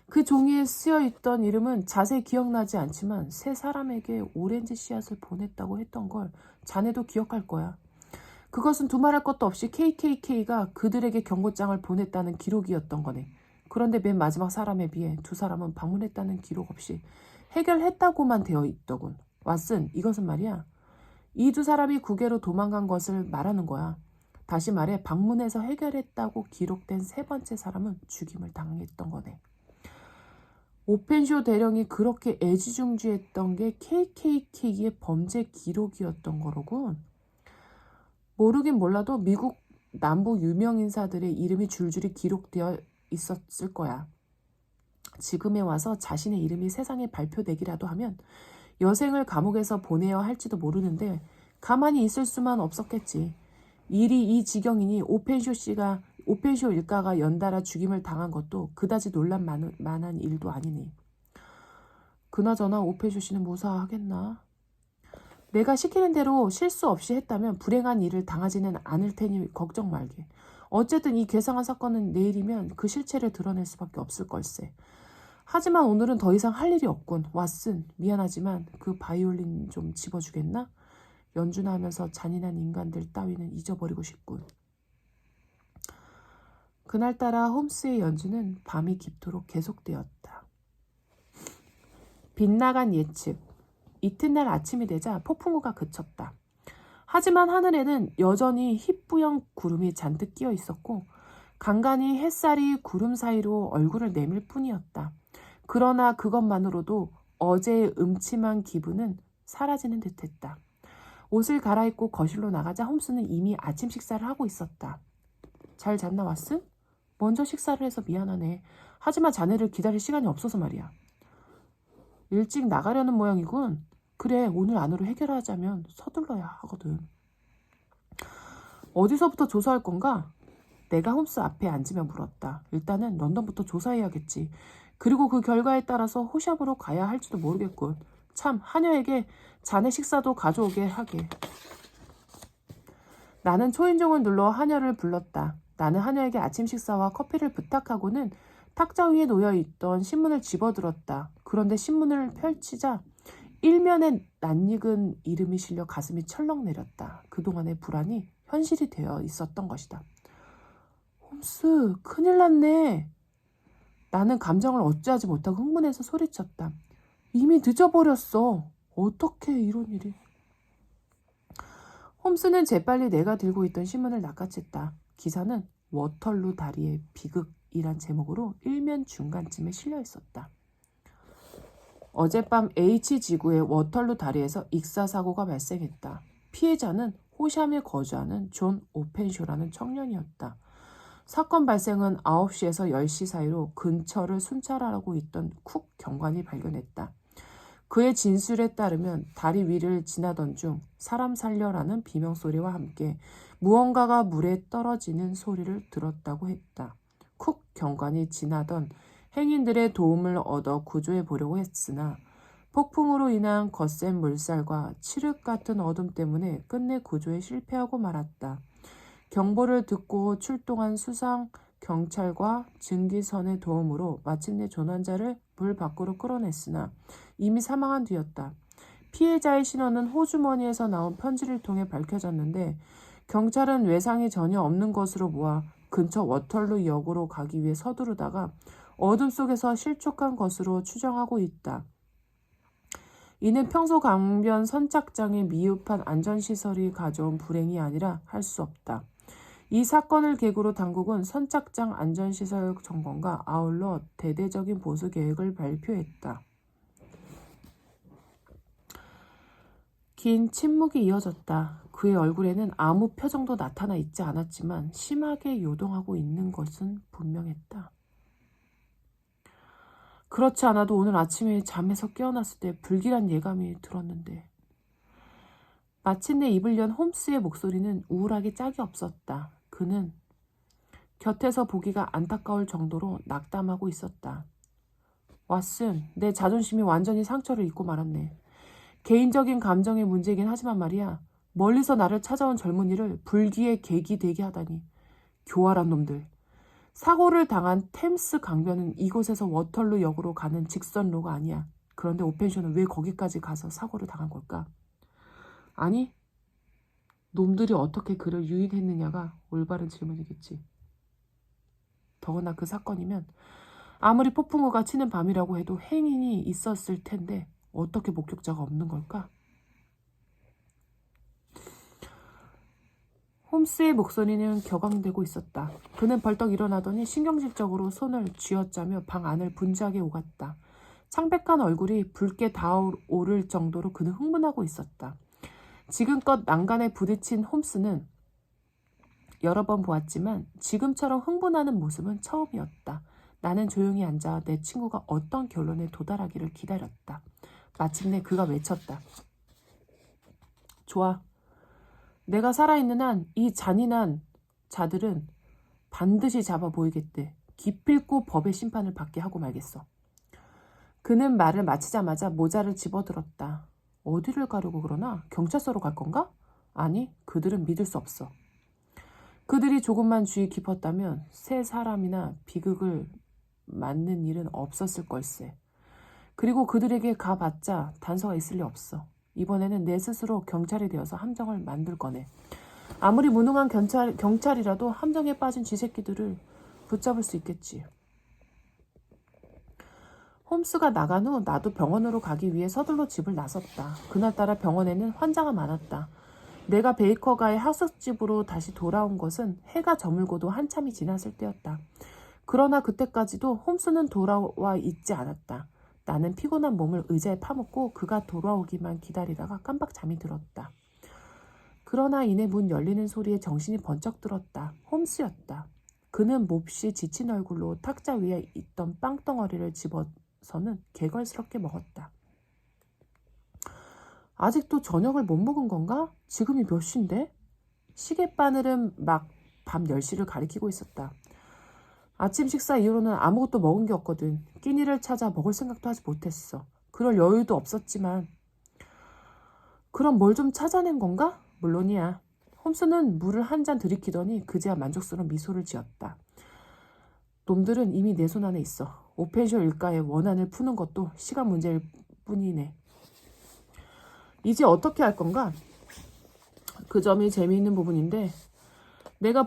그 종이에 쓰여있던 이름은 자세히 기억나지 않지만 세 사람에게 오렌지 씨앗을 보냈다고 했던 걸 자네도 기억할 거야. 그것은 두말할 것도 없이 KKK가 그들에게 경고장을 보냈다는 기록이었던 거네. 그런데 맨 마지막 사람에 비해 두 사람은 방문했다는 기록 없이 해결했다고만 되어 있더군. 왓슨, 이것은 말이야. 이 두 사람이 국외로 도망간 것을 말하는 거야. 다시 말해 방문해서 해결했다고 기록된 세 번째 사람은 죽임을 당했던 거네. 오펜쇼 대령이 그렇게 애지중지했던 게 KKK의 범죄 기록이었던 거로군. 모르긴 몰라도 미국 남부 유명 인사들의 이름이 줄줄이 기록되어 있었을 거야. 지금에 와서 자신의 이름이 세상에 발표되기라도 하면 여생을 감옥에서 보내야 할지도 모르는데 가만히 있을 수만 없었겠지. 일이 이 지경이니 오펜쇼 일가가 연달아 죽임을 당한 것도 그다지 논란 만한 일도 아니니. 그나저나 오펜쇼 씨는 무사하겠나? 내가 시키는 대로 실수 없이 했다면 불행한 일을 당하지는 않을 테니 걱정 말게. 어쨌든 이 괴상한 사건은 내일이면 그 실체를 드러낼 수밖에 없을 걸세. 하지만 오늘은 더 이상 할 일이 없군. 왓슨, 미안하지만 그 바이올린 좀 집어주겠나? 연주나 하면서 잔인한 인간들 따위는 잊어버리고 싶군. 그날따라 홈스의 연주는 밤이 깊도록 계속되었다. 빗나간 예측. 이튿날 아침이 되자 폭풍우가 그쳤다. 하지만 하늘에는 여전히 희뿌연 구름이 잔뜩 끼어 있었고 간간히 햇살이 구름 사이로 얼굴을 내밀 뿐이었다. 그러나 그것만으로도 어제의 음침한 기분은 사라지는 듯했다. 옷을 갈아입고 거실로 나가자 홈스는 이미 아침 식사를 하고 있었다. 잘 잤나 왓슨? 먼저 식사를 해서 미안하네. 하지만 자네를 기다릴 시간이 없어서 말이야. 일찍 나가려는 모양이군. 그래, 오늘 안으로 해결하자면 서둘러야 하거든. 어디서부터 조사할 건가? 내가 홈스 앞에 앉으며 물었다. 일단은 런던부터 조사해야겠지. 그리고 그 결과에 따라서 호샵으로 가야 할지도 모르겠군. 참, 하녀에게 자네 식사도 가져오게 하게. 나는 초인종을 눌러 하녀를 불렀다. 나는 하녀에게 아침 식사와 커피를 부탁하고는 탁자 위에 놓여있던 신문을 집어들었다. 그런데 신문을 펼치자 일면에 낯익은 이름이 실려 가슴이 철렁 내렸다. 그동안의 불안이 현실이 되어 있었던 것이다. 홈스, 큰일 났네. 나는 감정을 어찌하지 못하고 흥분해서 소리쳤다. 이미 늦어버렸어. 어떻게 이런 일이. 홈스는 재빨리 내가 들고 있던 신문을 낚아챘다. 기사는 워털루 다리의 비극이란 제목으로 일면 중간쯤에 실려 있었다. 어젯밤 H지구의 워털루 다리에서 익사사고가 발생했다. 피해자는 호샴에 거주하는 존 오펜쇼라는 청년이었다. 사건 발생은 9시에서 10시 사이로 근처를 순찰하고 있던 쿡 경관이 발견했다. 그의 진술에 따르면 다리 위를 지나던 중 사람 살려라는 비명소리와 함께 무언가가 물에 떨어지는 소리를 들었다고 했다. 쿡 경관이 지나던 행인들의 도움을 얻어 구조해 보려고 했으나 폭풍으로 인한 거센 물살과 칠흑 같은 어둠 때문에 끝내 구조에 실패하고 말았다. 경보를 듣고 출동한 수상 경찰과 증기선의 도움으로 마침내 조난자를 물 밖으로 끌어냈으나 이미 사망한 뒤였다. 피해자의 신원은 호주머니에서 나온 편지를 통해 밝혀졌는데 경찰은 외상이 전혀 없는 것으로 보아 근처 워털루 역으로 가기 위해 서두르다가 어둠 속에서 실족한 것으로 추정하고 있다. 이는 평소 강변 선착장의 미흡한 안전시설이 가져온 불행이 아니라 할 수 없다. 이 사건을 계기로 당국은 선착장 안전시설 점검과 아울러 대대적인 보수 계획을 발표했다. 긴 침묵이 이어졌다. 그의 얼굴에는 아무 표정도 나타나 있지 않았지만 심하게 요동하고 있는 것은 분명했다. 그렇지 않아도 오늘 아침에 잠에서 깨어났을 때 불길한 예감이 들었는데 마침내 입을 연 홈스의 목소리는 우울하게 짝이 없었다. 그는 곁에서 보기가 안타까울 정도로 낙담하고 있었다. 왓슨, 내 자존심이 완전히 상처를 입고 말았네. 개인적인 감정의 문제이긴 하지만 말이야. 멀리서 나를 찾아온 젊은이를 불기의 객이 되게 하다니. 교활한 놈들. 사고를 당한 템스 강변은 이곳에서 워털루 역으로 가는 직선로가 아니야. 그런데 오펜쇼는 왜 거기까지 가서 사고를 당한 걸까? 아니, 놈들이 어떻게 그를 유인했느냐가 올바른 질문이겠지. 더구나 그 사건이면 아무리 폭풍우가 치는 밤이라고 해도 행인이 있었을 텐데 어떻게 목격자가 없는 걸까? 홈스의 목소리는 격앙되고 있었다. 그는 벌떡 일어나더니 신경질적으로 손을 쥐어짜며 방 안을 분주하게 오갔다. 창백한 얼굴이 붉게 타오를 정도로 그는 흥분하고 있었다. 지금껏 난간에 부딪힌 홈스는 여러 번 보았지만 지금처럼 흥분하는 모습은 처음이었다. 나는 조용히 앉아 내 친구가 어떤 결론에 도달하기를 기다렸다. 마침내 그가 외쳤다. 좋아. 내가 살아있는 한 이 잔인한 자들은 반드시 잡아 보이겠대. 기필코 법의 심판을 받게 하고 말겠어. 그는 말을 마치자마자 모자를 집어들었다. 어디를 가려고 그러나? 경찰서로 갈 건가? 아니, 그들은 믿을 수 없어. 그들이 조금만 주의 깊었다면 세 사람이나 비극을 맞는 일은 없었을 걸세. 그리고 그들에게 가봤자 단서가 있을 리 없어. 이번에는 내 스스로 경찰이 되어서 함정을 만들 거네. 아무리 무능한 경찰이라도 함정에 빠진 쥐새끼들을 붙잡을 수 있겠지. 홈스가 나간 후 나도 병원으로 가기 위해 서둘러 집을 나섰다. 그날따라 병원에는 환자가 많았다. 내가 베이커가의 학습집으로 다시 돌아온 것은 해가 저물고도 한참이 지났을 때였다. 그러나 그때까지도 홈스는 돌아와 있지 않았다. 나는 피곤한 몸을 의자에 파묻고 그가 돌아오기만 기다리다가 깜빡 잠이 들었다. 그러나 이내 문 열리는 소리에 정신이 번쩍 들었다. 홈스였다. 그는 몹시 지친 얼굴로 탁자 위에 있던 빵덩어리를 집어서는 개걸스럽게 먹었다. 아직도 저녁을 못 먹은 건가? 지금이 몇 시인데? 시계바늘은 막 밤 10시를 가리키고 있었다. 아침 식사 이후로는 아무것도 먹은 게 없거든. 끼니를 찾아 먹을 생각도 하지 못했어. 그럴 여유도 없었지만. 그럼 뭘 좀 찾아낸 건가? 물론이야. 홈스는 물을 한 잔 들이키더니 그제야 만족스러운 미소를 지었다. 놈들은 이미 내 손 안에 있어. 오펜쇼 일가의 원한을 푸는 것도 시간 문제일 뿐이네. 이제 어떻게 할 건가? 그 점이 재미있는 부분인데 내가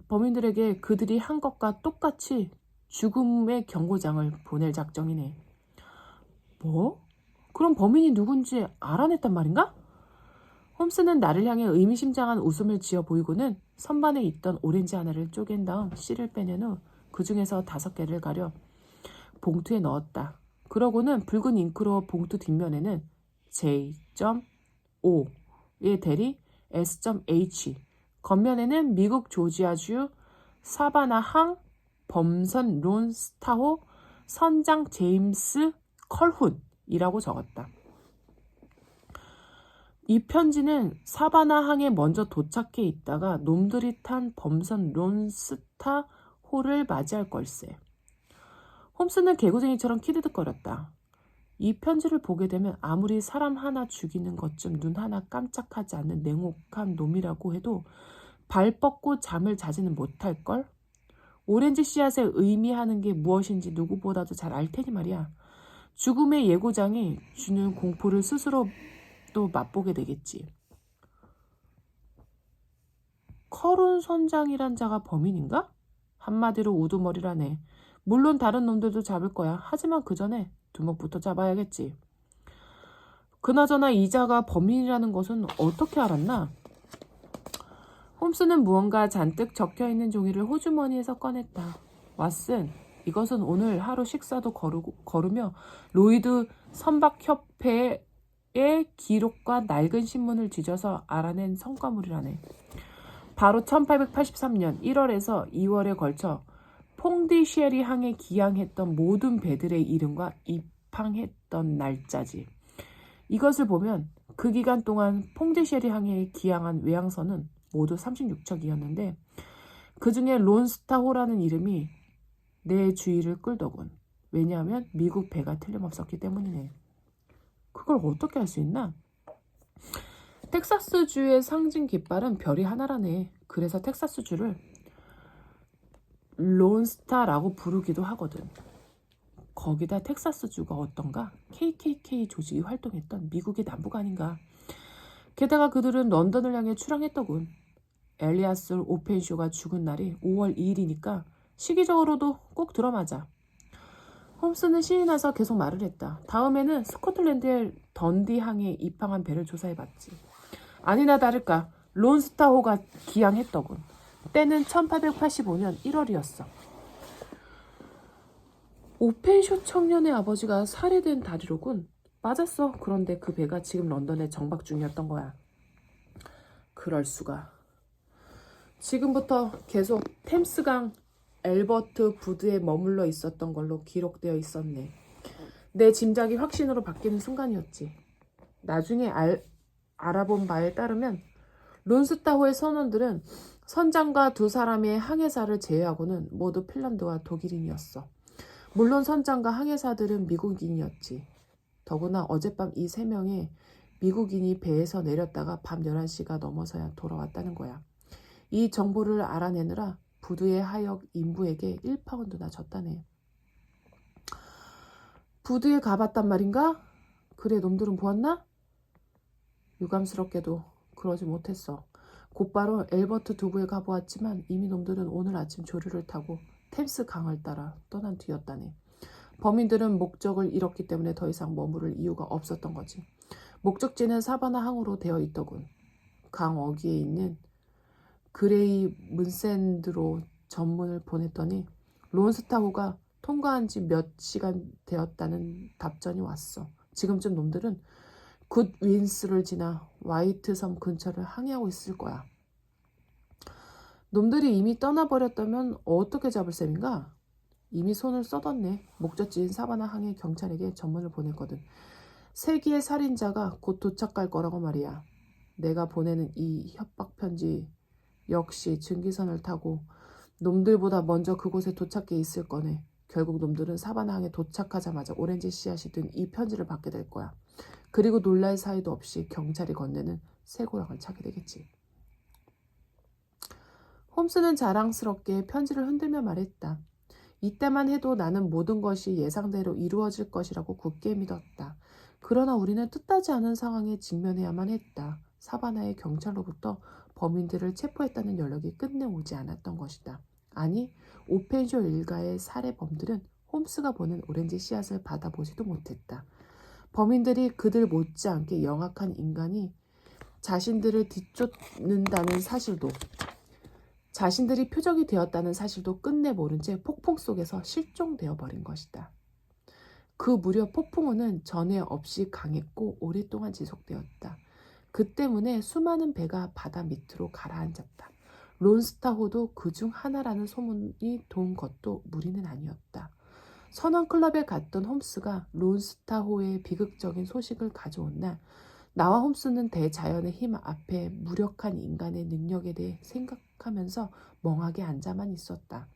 범인들에게 그들이 한 것과 똑같이 죽음의 경고장을 보낼 작정이네. 뭐? 그럼 범인이 누군지 알아냈단 말인가? 홈스는 나를 향해 의미심장한 웃음을 지어 보이고는 선반에 있던 오렌지 하나를 쪼갠 다음 씨를 빼낸 후 그 중에서 5개를 가려 봉투에 넣었다. 그러고는 붉은 잉크로 봉투 뒷면에는 J.O.의 대리 S.H 겉면에는 미국 조지아주 사바나항 범선 론 스타호 선장 제임스 컬훈이라고 적었다. 이 편지는 사바나항에 먼저 도착해 있다가 놈들이 탄 범선 론 스타호를 맞이할 걸세. 홈스는 개구쟁이처럼 키득거렸다. 이 편지를 보게 되면 아무리 사람 하나 죽이는 것쯤 눈 하나 깜짝하지 않는 냉혹한 놈이라고 해도 발 뻗고 잠을 자지는 못할걸? 오렌지 씨앗을 의미하는 게 무엇인지 누구보다도 잘 알 테니 말이야. 죽음의 예고장이 주는 공포를 스스로 또 맛보게 되겠지. 커룬 선장이란 자가 범인인가? 한마디로 우두머리라네. 물론 다른 놈들도 잡을 거야. 하지만 그 전에 두목부터 잡아야겠지. 그나저나 이자가 범인이라는 것은 어떻게 알았나? 홈스는 무언가 잔뜩 적혀있는 종이를 호주머니에서 꺼냈다. 왓슨, 이것은 오늘 하루 식사도 거르며 로이드 선박협회의 기록과 낡은 신문을 뒤져서 알아낸 성과물이라네. 바로 1883년 1월에서 2월에 걸쳐 퐁디쉐리 항에 기항했던 모든 배들의 이름과 입항했던 날짜지. 이것을 보면 그 기간 동안 퐁디쉐리 항해에 기항한 외항선은 모두 36척이었는데 그 중에 론스타호라는 이름이 내 주의를 끌더군. 왜냐하면 미국 배가 틀림없었기 때문이네. 그걸 어떻게 할 수 있나? 텍사스주의 상징 깃발은 별이 하나라네. 그래서 텍사스주를 론스타라고 부르기도 하거든. 거기다 텍사스주가 어떤가? KKK 조직이 활동했던 미국의 남부가 아닌가. 게다가 그들은 런던을 향해 출항했더군. 엘리아스 오펜쇼가 죽은 날이 5월 2일이니까 시기적으로도 꼭 들어맞아. 홈스는 신이 나서 계속 말을 했다. 다음에는 스코틀랜드의 던디 항에 입항한 배를 조사해봤지. 아니나 다를까 론스타호가 기항했더군. 때는 1885년 1월이었어. 오펜쇼 청년의 아버지가 살해된 달이로군. 맞았어. 그런데 그 배가 지금 런던에 정박 중이었던 거야. 그럴 수가. 지금부터 계속 템스강 엘버트 부드에 머물러 있었던 걸로 기록되어 있었네. 내 짐작이 확신으로 바뀌는 순간이었지. 나중에 알아본 바에 따르면 론스타호의 선원들은 선장과 두 사람의 항해사를 제외하고는 모두 핀란드와 독일인이었어. 물론 선장과 항해사들은 미국인이었지. 더구나 어젯밤 이 세 명의 미국인이 배에서 내렸다가 밤 11시가 넘어서야 돌아왔다는 거야. 이 정보를 알아내느라 부두의 하역 인부에게 1파운드나 줬다네. 부두에 가봤단 말인가? 그래, 놈들은 보았나? 유감스럽게도 그러지 못했어. 곧바로 엘버트 두부에 가보았지만 이미 놈들은 오늘 아침 조류를 타고 템스 강을 따라 떠난 뒤였다네. 범인들은 목적을 잃었기 때문에 더 이상 머무를 이유가 없었던 거지. 목적지는 사바나 항으로 되어 있더군. 강 어귀에 있는 그레이 문샌드로 전문을 보냈더니 론스타호가 통과한 지 몇 시간 되었다는 답전이 왔어. 지금쯤 놈들은 굿윈스를 지나 화이트섬 근처를 항해하고 있을 거야. 놈들이 이미 떠나버렸다면 어떻게 잡을 셈인가? 이미 손을 써뒀네. 목적지인 사바나 항해 경찰에게 전문을 보냈거든. 세기의 살인자가 곧 도착할 거라고 말이야. 내가 보내는 이 협박 편지 역시 증기선을 타고 놈들보다 먼저 그곳에 도착해 있을 거네. 결국 놈들은 사바나 항에 도착하자마자 오렌지 씨앗이 든 이 편지를 받게 될 거야. 그리고 놀랄 사이도 없이 경찰이 건네는 쇠고랑을 차게 되겠지. 홈스는 자랑스럽게 편지를 흔들며 말했다. 이때만 해도 나는 모든 것이 예상대로 이루어질 것이라고 굳게 믿었다. 그러나 우리는 뜻하지 않은 상황에 직면해야만 했다. 사바나의 경찰로부터 범인들을 체포했다는 연락이 끝내 오지 않았던 것이다. 아니, 오펜쇼 일가의 살해범들은 홈스가 보낸 오렌지 씨앗을 받아보지도 못했다. 범인들이 그들 못지않게 영악한 인간이 자신들을 뒤쫓는다는 사실도, 자신들이 표적이 되었다는 사실도 끝내 모른 채 폭풍 속에서 실종되어 버린 것이다. 그 무렵 폭풍우는 전에 없이 강했고 오랫동안 지속되었다. 그 때문에 수많은 배가 바다 밑으로 가라앉았다. 론스타호도 그중 하나라는 소문이 돈 것도 무리는 아니었다. 선원클럽에 갔던 홈스가 론스타호의 비극적인 소식을 가져온 날, 나와 홈스는 대자연의 힘 앞에 무력한 인간의 능력에 대해 생각하면서 멍하게 앉아만 있었다.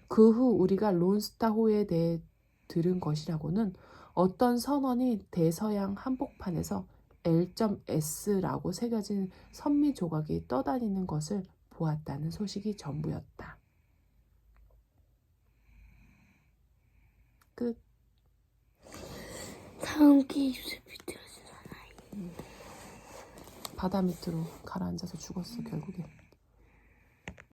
그 후 우리가 론스타호에 대해 들은 것이라고는 어떤 선원이 대서양 한복판에서 L.S라고 새겨진 선미 조각이 떠다니는 것을 보았다는 소식이 전부였다. 끝. 다음 기 요셉이 들어주잖아. 바다 밑으로 가라앉아서 죽었어 결국에.